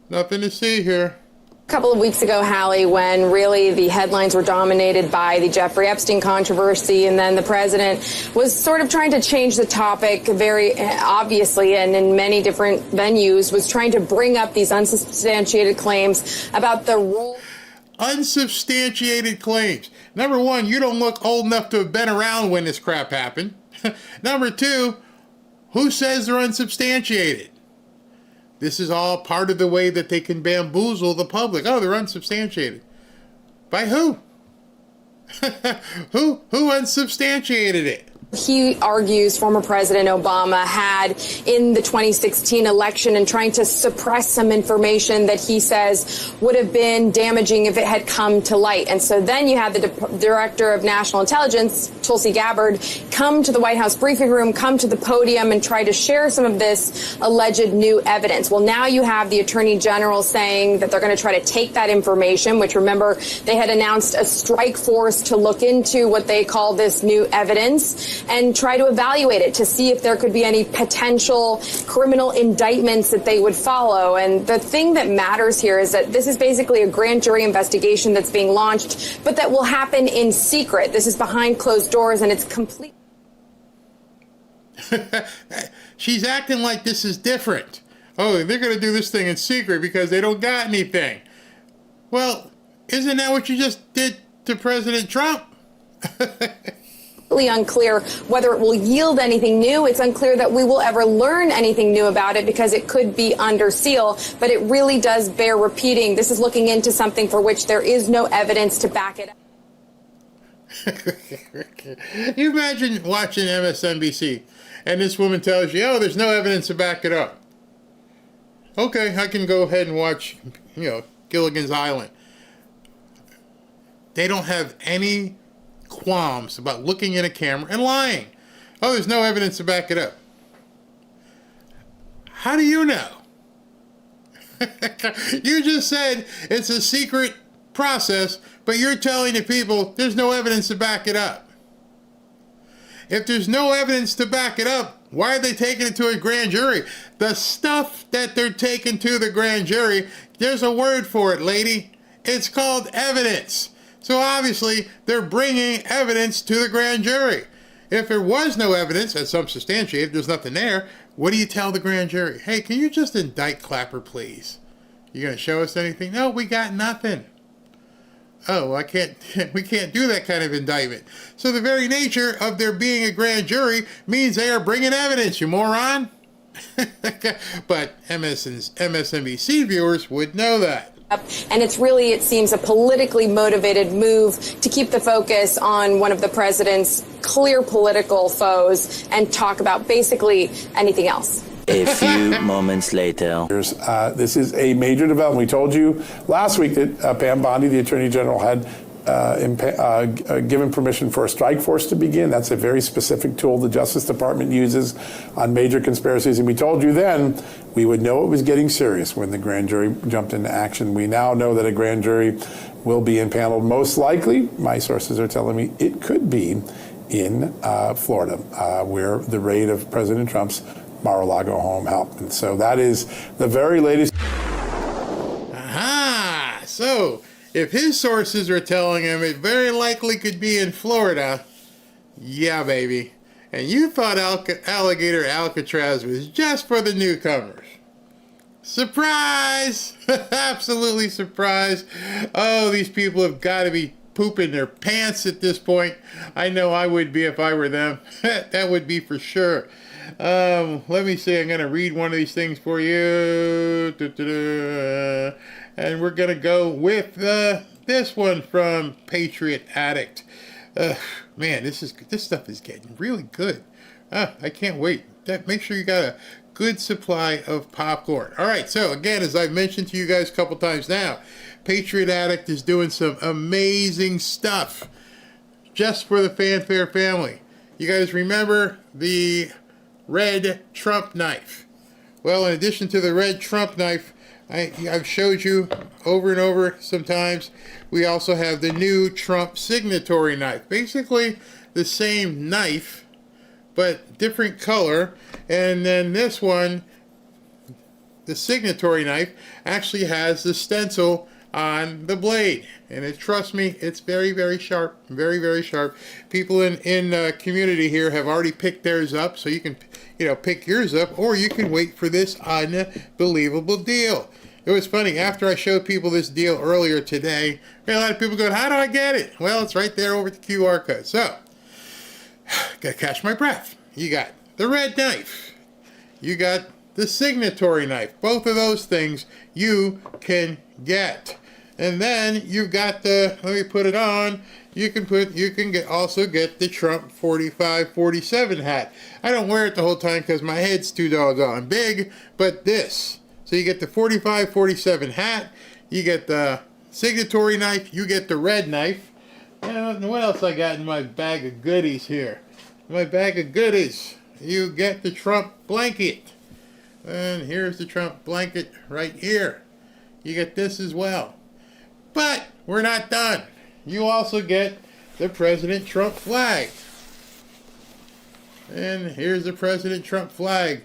Nothing to see here. A couple of weeks ago, Hallie, when really the headlines were dominated by the Jeffrey Epstein controversy, and then the president was sort of trying to change the topic very obviously and in many different venues, was trying to bring up these unsubstantiated claims about the role. Unsubstantiated claims. Number one, you don't look old enough to have been around when this crap happened. Number two, who says they're unsubstantiated? This is all part of the way that they can bamboozle the public. Oh, they're unsubstantiated. By who? Who unsubstantiated it? He argues former President Obama had in the 2016 election and trying to suppress some information that he says would have been damaging if it had come to light. And so then you have the Director of National Intelligence, Tulsi Gabbard, come to the White House briefing room, come to the podium and try to share some of this alleged new evidence. Well, now you have the Attorney General saying that they're going to try to take that information, which, remember, they had announced a strike force to look into what they call this new evidence and try to evaluate it to see if there could be any potential criminal indictments that they would follow. And the thing that matters here is that this is basically a grand jury investigation that's being launched, but that will happen in secret. This is behind closed doors, and it's complete. She's acting like this is different. Oh, they're going to do this thing in secret because they don't got anything. Well, isn't that what you just did to President Trump? Unclear whether it will yield anything new. It's unclear that we will ever learn anything new about it because it could be under seal, but it really does bear repeating. This is looking into something for which there is no evidence to back it up. You imagine watching MSNBC and this woman tells you, oh, there's no evidence to back it up. Okay, I can go ahead and watch, Gilligan's Island. They don't have any qualms about looking in a camera and lying. Oh, there's no evidence to back it up. How do you know? You just said it's a secret process, but you're telling the people there's no evidence to back it up. If there's no evidence to back it up, why are they taking it to a grand jury? The stuff that they're taking to the grand jury, there's a word for it, lady. It's called evidence. So obviously, they're bringing evidence to the grand jury. If there was no evidence, that's unsubstantiated, there's nothing there, what do you tell the grand jury? Hey, can you just indict Clapper, please? You going to show us anything? No, we got nothing. Oh, we can't do that kind of indictment. So the very nature of there being a grand jury means they are bringing evidence, you moron. But MSNBC viewers would know that. And it's really, it seems, a politically motivated move to keep the focus on one of the president's clear political foes and talk about basically anything else. A few moments later. This is a major development. We told you last week that Pam Bondi, the Attorney General, had given permission for a strike force to begin. That's a very specific tool the Justice Department uses on major conspiracies. And we told you then we would know it was getting serious when the grand jury jumped into action. We now know that a grand jury will be impaneled. Most likely, my sources are telling me, it could be in Florida, where the raid of President Trump's Mar-a-Lago home helped. And so that is the very latest. Aha! So, if his sources are telling him it very likely could be in Florida, yeah, baby. And you thought Alligator Alcatraz was just for the newcomers. Surprise! Absolutely surprise. Oh, these people have got to be pooping their pants at this point. I know I would be if I were them. That would be for sure. Let me see. I'm going to read one of these things for you. And we're going to go with this one from Patriot Addict. Man, this stuff is getting really good. I can't wait. Make sure you got a good supply of popcorn. All right, so again, as I've mentioned to you guys a couple times now, Patriot Addict is doing some amazing stuff just for the Fanfare family. You guys remember the red Trump knife? Well, in addition to the red Trump knife, I've showed you over and over sometimes, we also have the new Trump signatory knife. Basically the same knife, but different color. And then this one, the signatory knife, actually has the stencil on the blade. And trust me, it's very, very sharp. Very, very sharp. People in community here have already picked theirs up, so you can pick yours up, or you can wait for this unbelievable deal. It was funny, after I showed people this deal earlier today, a lot of people going, how do I get it? Well, it's right there over the QR code. So, gotta catch my breath. You got the red knife. You got the signatory knife. Both of those things you can get. And then you've got the, let me put it on, you can also get the Trump 45-47 hat. I don't wear it the whole time because my head's too doggone big, but this. So you get the 45-47 hat, you get the signatory knife, you get the red knife. And what else I got in my bag of goodies here? In my bag of goodies, you get the Trump blanket. And here's the Trump blanket right here. You get this as well. But we're not done. You also get the President Trump flag. And here's the President Trump flag.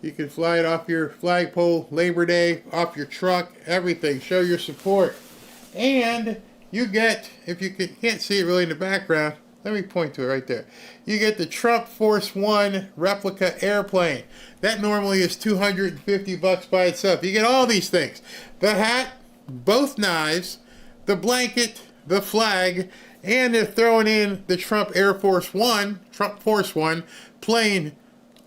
You can fly it off your flagpole, Labor Day, off your truck, everything. Show your support. And you get, if you can't see it really in the background, let me point to it right there. You get the Trump Force One replica airplane. That normally is $250 by itself. You get all these things. The hat, both knives, the blanket, the flag, and they're throwing in the Trump Force One plane.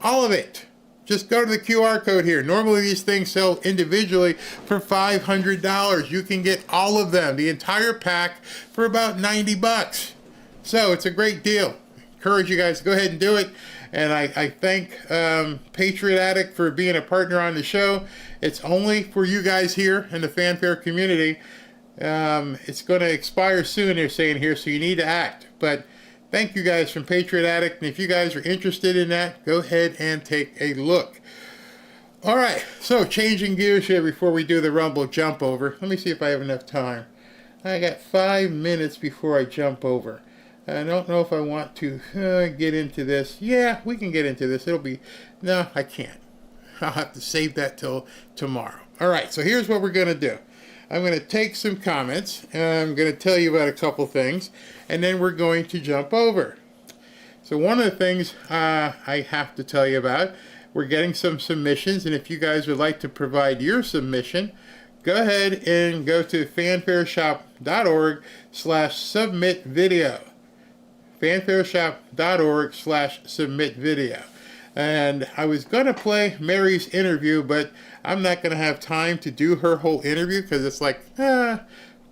All of it. Just go to the QR code here. Normally these things sell individually for $500. You can get all of them, the entire pack, for about $90. So it's a great deal. Encourage you guys to go ahead and do it. And I thank Patriot Addict for being a partner on the show. It's only for you guys here in the Fanfare community. It's going to expire soon, they're saying here, so you need to act. But thank you guys from Patriot Addict, and if you guys are interested in that, go ahead and take a look. All right, so changing gears here before we do the Rumble jump over. Let me see if I have enough time. I got 5 minutes before I jump over. I don't know if I want to get into this. Yeah, we can get into this. No, I can't. I'll have to save that till tomorrow. All right, so here's what we're going to do. I'm going to take some comments, and I'm going to tell you about a couple things, and then we're going to jump over. So one of the things I have to tell you about, we're getting some submissions, and if you guys would like to provide your submission, go ahead and go to fanfareshop.org/submitvideo. fanfareshop.org/submitvideo. And I was going to play Mary's interview, but I'm not going to have time to do her whole interview because it's like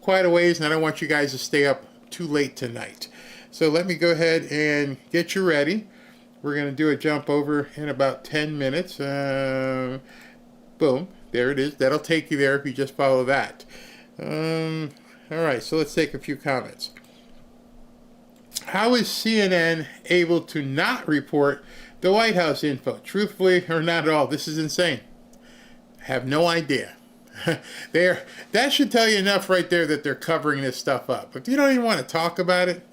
quite a ways, and I don't want you guys to stay up too late tonight. So let me go ahead and get you ready. We're going to do a jump over in about 10 minutes. Boom. There it is. That'll take you there if you just follow that. All right, so let's take a few comments. How is CNN able to not report the White House info? Truthfully, or not at all, this is insane. I have no idea. That should tell you enough right there that they're covering this stuff up. If you don't even want to talk about it,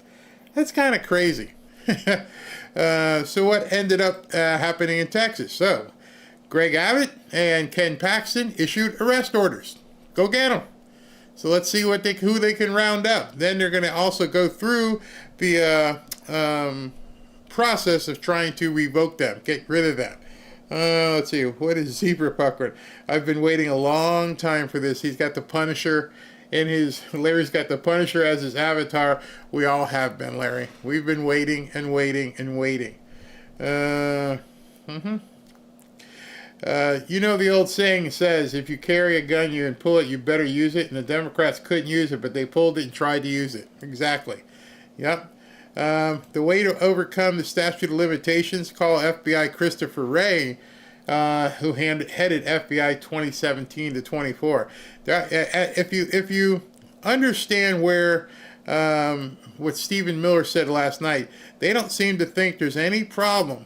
that's kind of crazy. So what ended up happening in Texas? So Greg Abbott and Ken Paxton issued arrest orders. Go get them. So let's see who they can round up. Then they're going to also go through the process of trying to revoke them, get rid of them. Let's see, what is Zebra Pucker? I've been waiting a long time for this. He's got the Punisher Larry's got the Punisher as his avatar. We all have been, Larry. We've been waiting and waiting and waiting. You know, the old saying says, if you carry a gun, you can pull it, you better use it. And the Democrats couldn't use it, but they pulled it and tried to use it. Exactly. Yep. The way to overcome the statute of limitations, call FBI Christopher Wray, who headed FBI 2017 to 24. If you understand where what Stephen Miller said last night, they don't seem to think there's any problem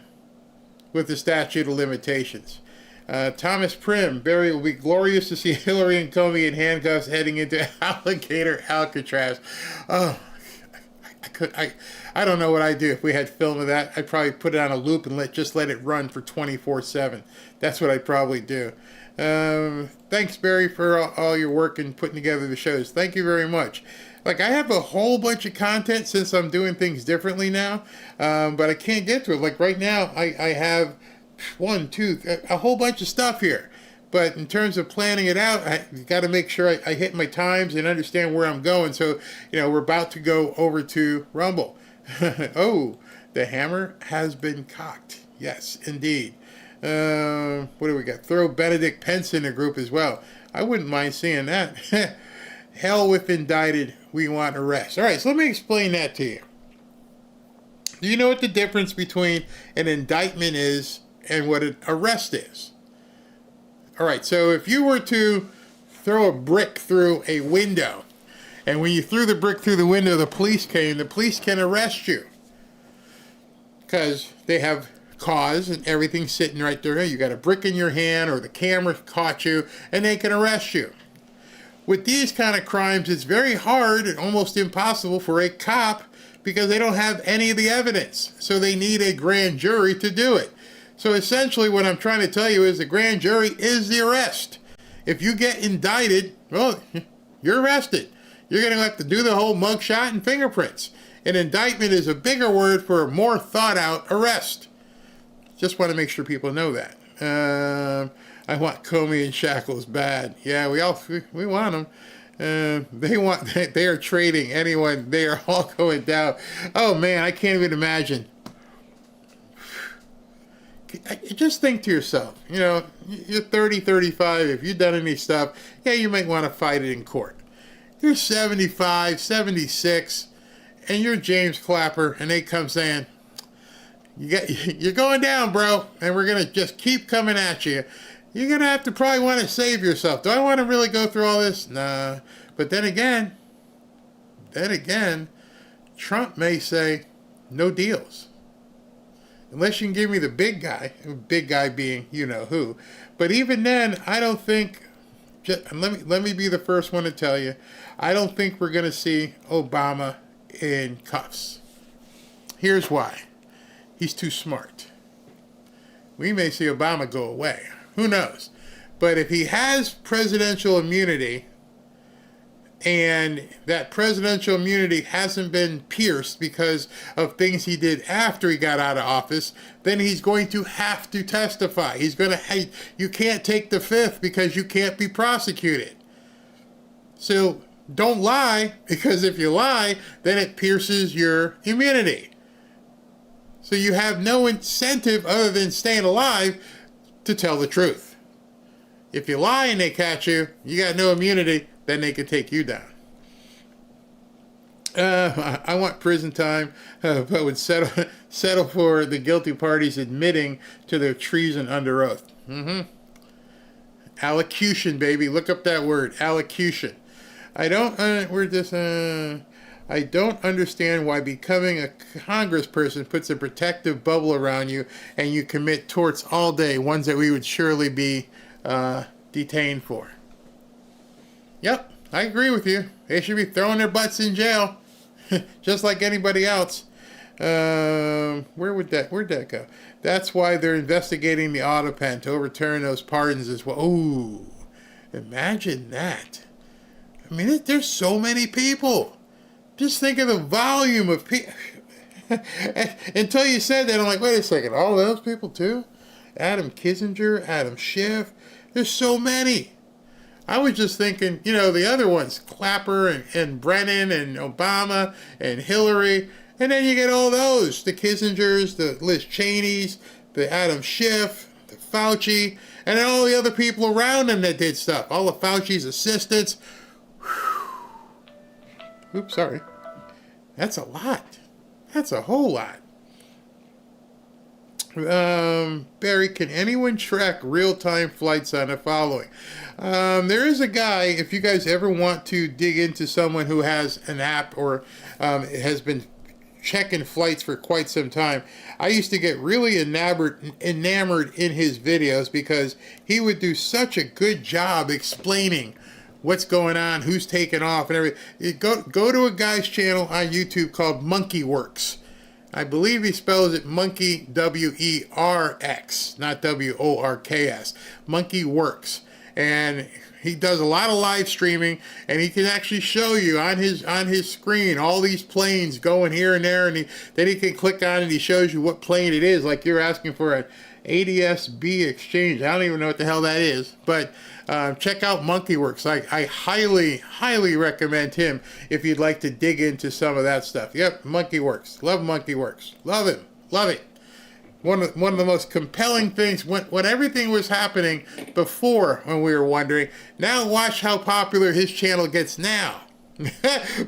with the statute of limitations. Thomas Prim, Barry, it will be glorious to see Hillary and Comey in handcuffs heading into alligator Alcatraz. Oh, I don't know what I'd do if we had film of that. I'd probably put it on a loop and just let it run for 24/7. That's what I'd probably do. Thanks, Barry, for all your work in putting together the shows. Thank you very much. Like, I have a whole bunch of content since I'm doing things differently now, but I can't get to it. Like right now, I have a whole bunch of stuff here. But in terms of planning it out, I got to make sure I hit my times and understand where I'm going. So, we're about to go over to Rumble. Oh, the hammer has been cocked. Yes, indeed. What do we got? Throw Benedict Pence in the group as well. I wouldn't mind seeing that. Hell with indicted, we want arrest. All right, so let me explain that to you. Do you know what the difference between an indictment is and what an arrest is? All right, so if you were to throw a brick through a window, and when you threw the brick through the window, the police can arrest you because they have cause and everything sitting right there. You got a brick in your hand or the camera caught you, and they can arrest you. With these kind of crimes, it's very hard and almost impossible for a cop because they don't have any of the evidence. So they need a grand jury to do it. So essentially what I'm trying to tell you is the grand jury is the arrest. If you get indicted, well, you're arrested. You're going to have to do the whole mugshot and fingerprints. An indictment is a bigger word for a more thought out arrest. Just want to make sure people know that. I want Comey and shackles bad. Yeah, we want them. They are trading anyone. They are all going down. Oh man, I can't even imagine. Just think to yourself, you're 30, 35, if you've done any stuff, yeah, you might want to fight it in court. You're 75, 76, and you're James Clapper, and they come saying, you're going down, bro, and we're going to just keep coming at you. You're going to have to probably want to save yourself. Do I want to really go through all this? Nah. But then again, Trump may say, no deals. Unless you can give me the big guy being you-know-who. But even then, I don't think, let me be the first one to tell you, I don't think we're going to see Obama in cuffs. Here's why. He's too smart. We may see Obama go away. Who knows? But if he has presidential immunity, and that presidential immunity hasn't been pierced because of things he did after he got out of office, then he's going to have to testify. You can't take the fifth because you can't be prosecuted. So don't lie, because if you lie, then it pierces your immunity. So you have no incentive other than staying alive to tell the truth. If you lie and they catch you, you got no immunity, then they can take you down. I want prison time, but would settle for the guilty parties admitting to their treason under oath. Allocution, baby. Look up that word, allocution. I don't understand why becoming a congressperson puts a protective bubble around you and you commit torts all day, ones that we would surely be detained for. Yep, I agree with you. They should be throwing their butts in jail, just like anybody else. Where'd that go? That's why they're investigating the auto pen to overturn those pardons as well. Ooh, imagine that. I mean, there's so many people. Just think of the volume of people. Until you said that, I'm like, wait a second, all those people too? Adam Kinzinger, Adam Schiff. There's so many. I was just thinking, the other ones, Clapper and Brennan and Obama and Hillary. And then you get all those, the Kissingers, the Liz Cheneys, the Adam Schiff, the Fauci, and then all the other people around them that did stuff. All of Fauci's assistants. Whew. Oops, sorry. That's a lot. That's a whole lot. Barry, can anyone track real-time flights on the following? There is a guy, if you guys ever want to dig into someone who has an app or has been checking flights for quite some time. I used to get really enamored in his videos because he would do such a good job explaining what's going on, who's taking off, and everything. Go to a guy's channel on YouTube called Monkey Works. I believe he spells it Monkey, W-E-R-X, not W-O-R-K-S. Monkey Works. And he does a lot of live streaming, and he can actually show you on his screen all these planes going here and there, and then he can click on it and he shows you what plane it is, like you're asking for an ADS-B exchange. I don't even know what the hell that is, but check out Monkey Works. I highly, highly recommend him if you'd like to dig into some of that stuff. Yep, Monkey Works. Love Monkey Works. Love him. Love it. One of the most compelling things when everything was happening before, when we were wondering. Now watch how popular his channel gets now.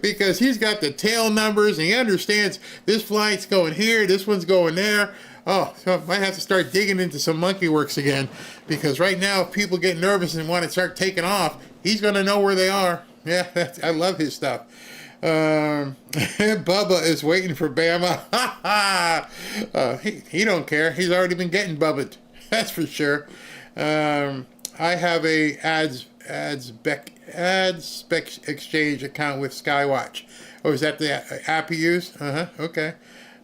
Because he's got the tail numbers and he understands this flight's going here, this one's going there. Oh, so I might have to start digging into some Monkey Works again, because right now if people get nervous and want to start taking off, he's going to know where they are. Yeah, I love his stuff. Bubba is waiting for Bama. He don't care. He's already been getting bubbed. That's for sure. I have a ads spec exchange account with Skywatch. Oh, is that the app you use? Okay.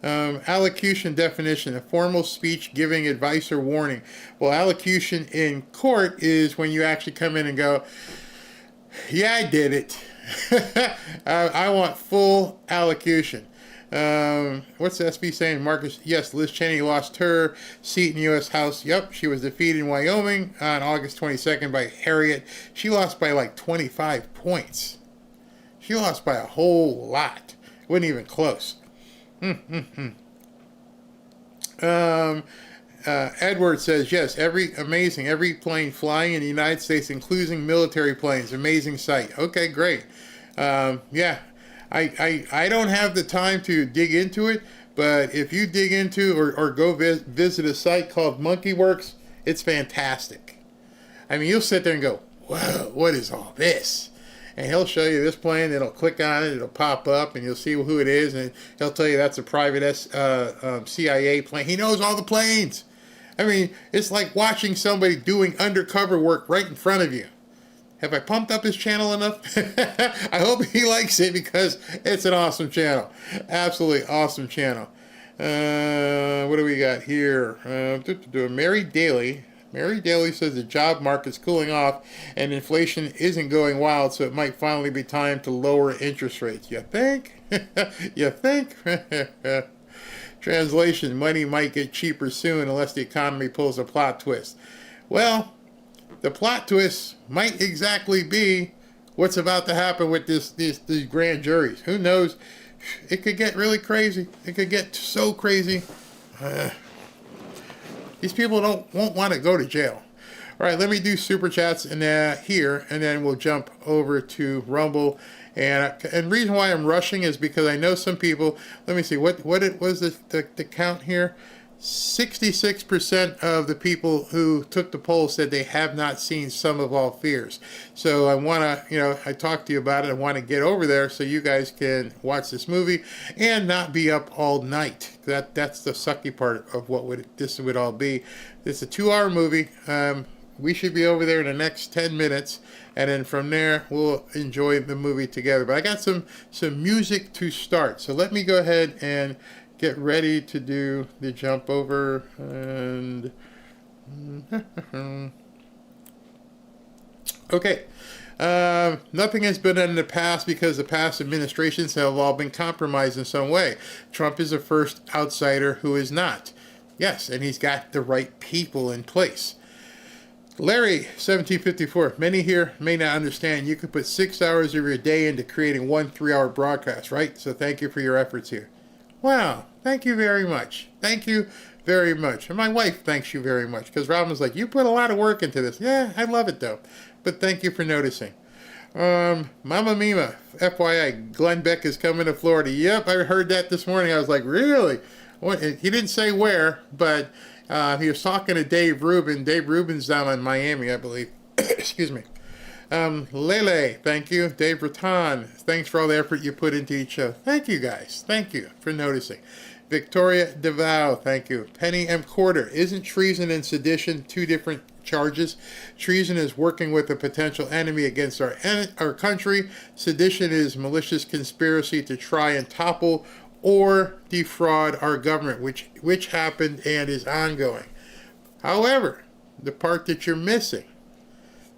Allocution definition: a formal speech giving advice or warning. Well, allocution in court is when you actually come in and go, yeah, I did it. I want full allocution. What's the SB saying? Marcus, yes, Liz Cheney lost her seat in the U.S. House. Yep, she was defeated in Wyoming on August 22nd by Harriet. She lost by like 25 points. She lost by a whole lot. Wasn't even close. Edward says, yes, every plane flying in the United States, including military planes. Amazing sight. Okay, great. Yeah, I don't have the time to dig into it, but if you dig into or go visit a site called Monkey Works, it's fantastic. I mean, you'll sit there and go, whoa, what is all this? And he'll show you this plane, it'll click on it, it'll pop up, and you'll see who it is, and he'll tell you that's a private CIA plane. He knows all the planes. I mean, it's like watching somebody doing undercover work right in front of you. Have I pumped up his channel enough? I hope he likes it, because it's an awesome channel. Absolutely awesome channel. What do we got here? Mary Daly. Mary Daly says the job market's cooling off and inflation isn't going wild, so it might finally be time to lower interest rates. You think? You think? Translation: money might get cheaper soon unless the economy pulls a plot twist. Well, the plot twist might exactly be what's about to happen with these grand juries. Who knows? It could get really crazy. It could get so crazy. These people won't want to go to jail. All right, let me do super chats and here, and then we'll jump over to Rumble. And reason why I'm rushing is because I know some people. Let me see what it was the count here. 66% of the people who took the poll said they have not seen Sum of All Fears. So I want to, I talked to you about it. I want to get over there so you guys can watch this movie and not be up all night. That's the sucky part of what this would all be. It's a 2-hour movie. We should be over there in the next 10 minutes, and then from there we'll enjoy the movie together. But I got some music to start, so let me go ahead and get ready to do the jump over. And okay, nothing has been done in the past because the past administrations have all been compromised in some way. Trump is the first outsider who is not. Yes, and he's got the right people in place. Larry, 1754, many here may not understand. You could put 6 hours of your day into creating one 3-hour broadcast, right? So thank you for your efforts here. Wow, thank you very much. Thank you very much. And my wife thanks you very much, because Robin's like, you put a lot of work into this. Yeah, I love it though. But thank you for noticing. Mama Mima, FYI, Glenn Beck is coming to Florida. Yep, I heard that this morning. I was like, really? He didn't say where, but he was talking to Dave Rubin. Dave Rubin's down in Miami, I believe. Excuse me. Lele, thank you. Dave Rattan, thanks for all the effort you put into each show. Thank you, guys. Thank you for noticing. Victoria DeVow, thank you. Penny M. Corder, isn't treason and sedition two different charges? Treason is working with a potential enemy against our country. Sedition is malicious conspiracy to try and topple or defraud our government, which happened and is ongoing. However, the part that you're missing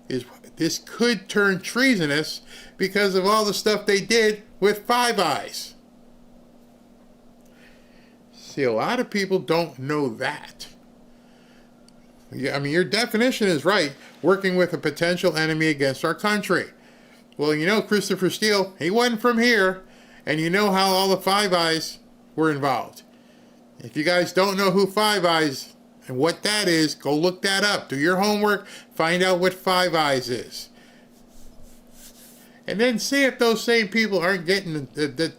is this could turn treasonous because of all the stuff they did with Five Eyes. See, a lot of people don't know that. I mean, your definition is right, working with a potential enemy against our country. Well, Christopher Steele, he wasn't from here, and you know how all the Five Eyes were involved. If you guys don't know who Five Eyes and what that is, go look that up. Do your homework. Find out what Five Eyes is. And then see if those same people aren't getting the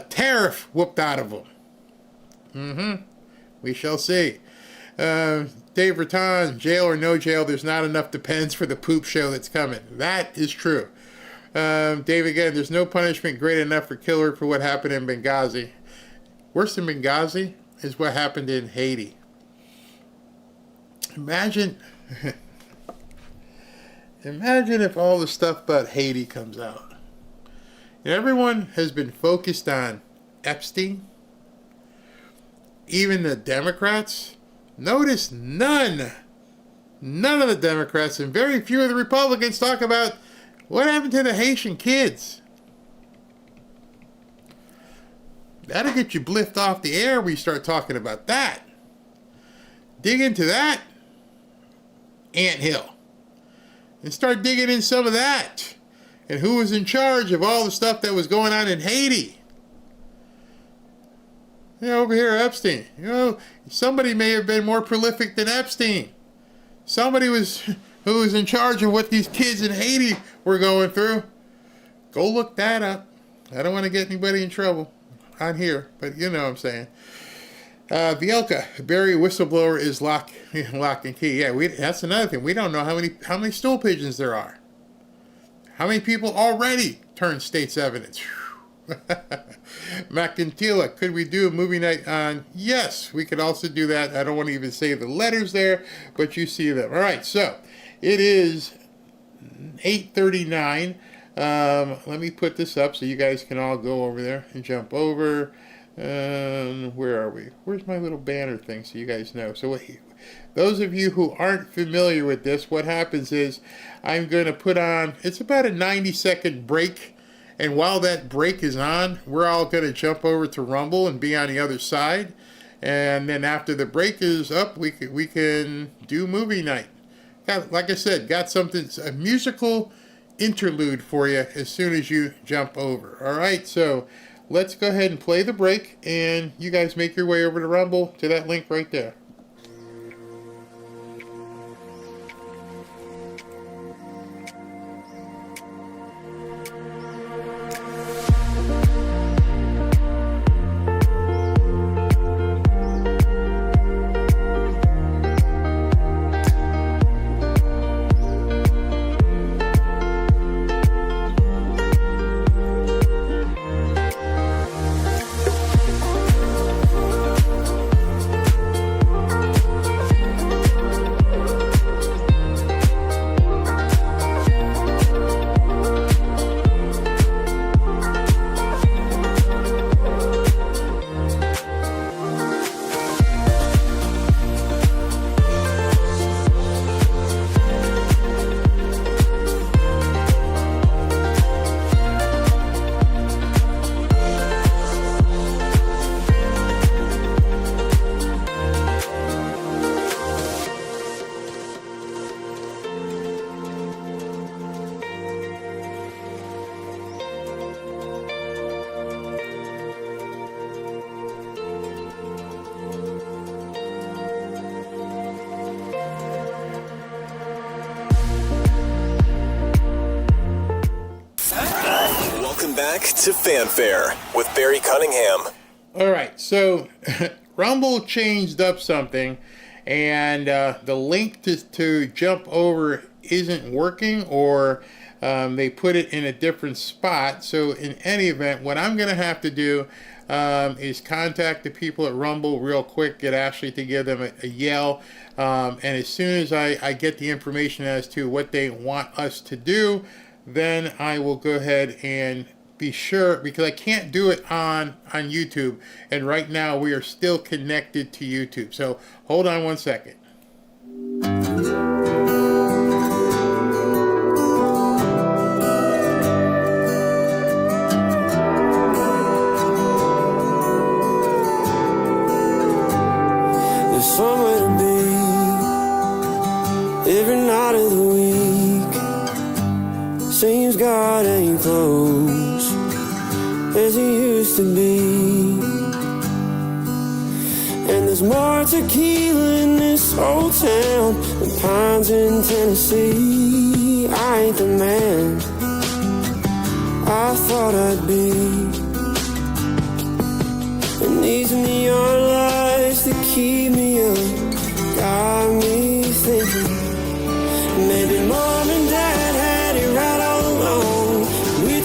tariff whooped out of them. We shall see. Dave Rattan, jail or no jail, there's not enough depends for the poop show that's coming. That is true. Dave, again, there's no punishment great enough for killer for what happened in Benghazi. Worse than Benghazi is what happened in Haiti. Imagine if all the stuff about Haiti comes out. Everyone has been focused on Epstein. Even the Democrats. Notice none of the Democrats and very few of the Republicans talk about what happened to the Haitian kids. That'll get you bliffed off the air when you start talking about that. Dig into that anthill. And start digging in some of that. And who was in charge of all the stuff that was going on in Haiti. Over here, Epstein. Somebody may have been more prolific than Epstein. Somebody who was in charge of what these kids in Haiti were going through. Go look that up. I don't want to get anybody in trouble on here, but you know what I'm saying. Vielka, Barry whistleblower is lock and key. Yeah, that's another thing. We don't know how many stool pigeons there are. How many people already turned state's evidence? McIntila, could we do a movie night on? Yes, we could also do that. I don't want to even say the letters there, but you see them. All right, so it is 8:39. Let me put this up so you guys can all go over there and jump over. Where are we? Where's my little banner thing so you guys know? So those of you who aren't familiar with this, what happens is I'm going to put on, it's about a 90-second break. And while that break is on, we're all going to jump over to Rumble and be on the other side. And then after the break is up, we can do movie night. Like I said, got something, a musical interlude for you as soon as you jump over. All right, so let's go ahead and play the break, and you guys make your way over to Rumble to that link right there. Welcome back to Fanfare with Barry Cunningham. All right, so Rumble changed up something, and the link to jump over isn't working, or they put it in a different spot. So in any event, what I'm going to have to do is contact the people at Rumble real quick, get Ashley to give them a yell, and as soon as I get the information as to what they want us to do, then I will go ahead and be sure, because I can't do it on YouTube, and right now we are still connected to YouTube. So hold on one second. There's somewhere to be every night of the week. Seems God ain't close as he used to be. And there's more tequila in this old town than pines in Tennessee. I ain't the man I thought I'd be. And these neon lights that keep me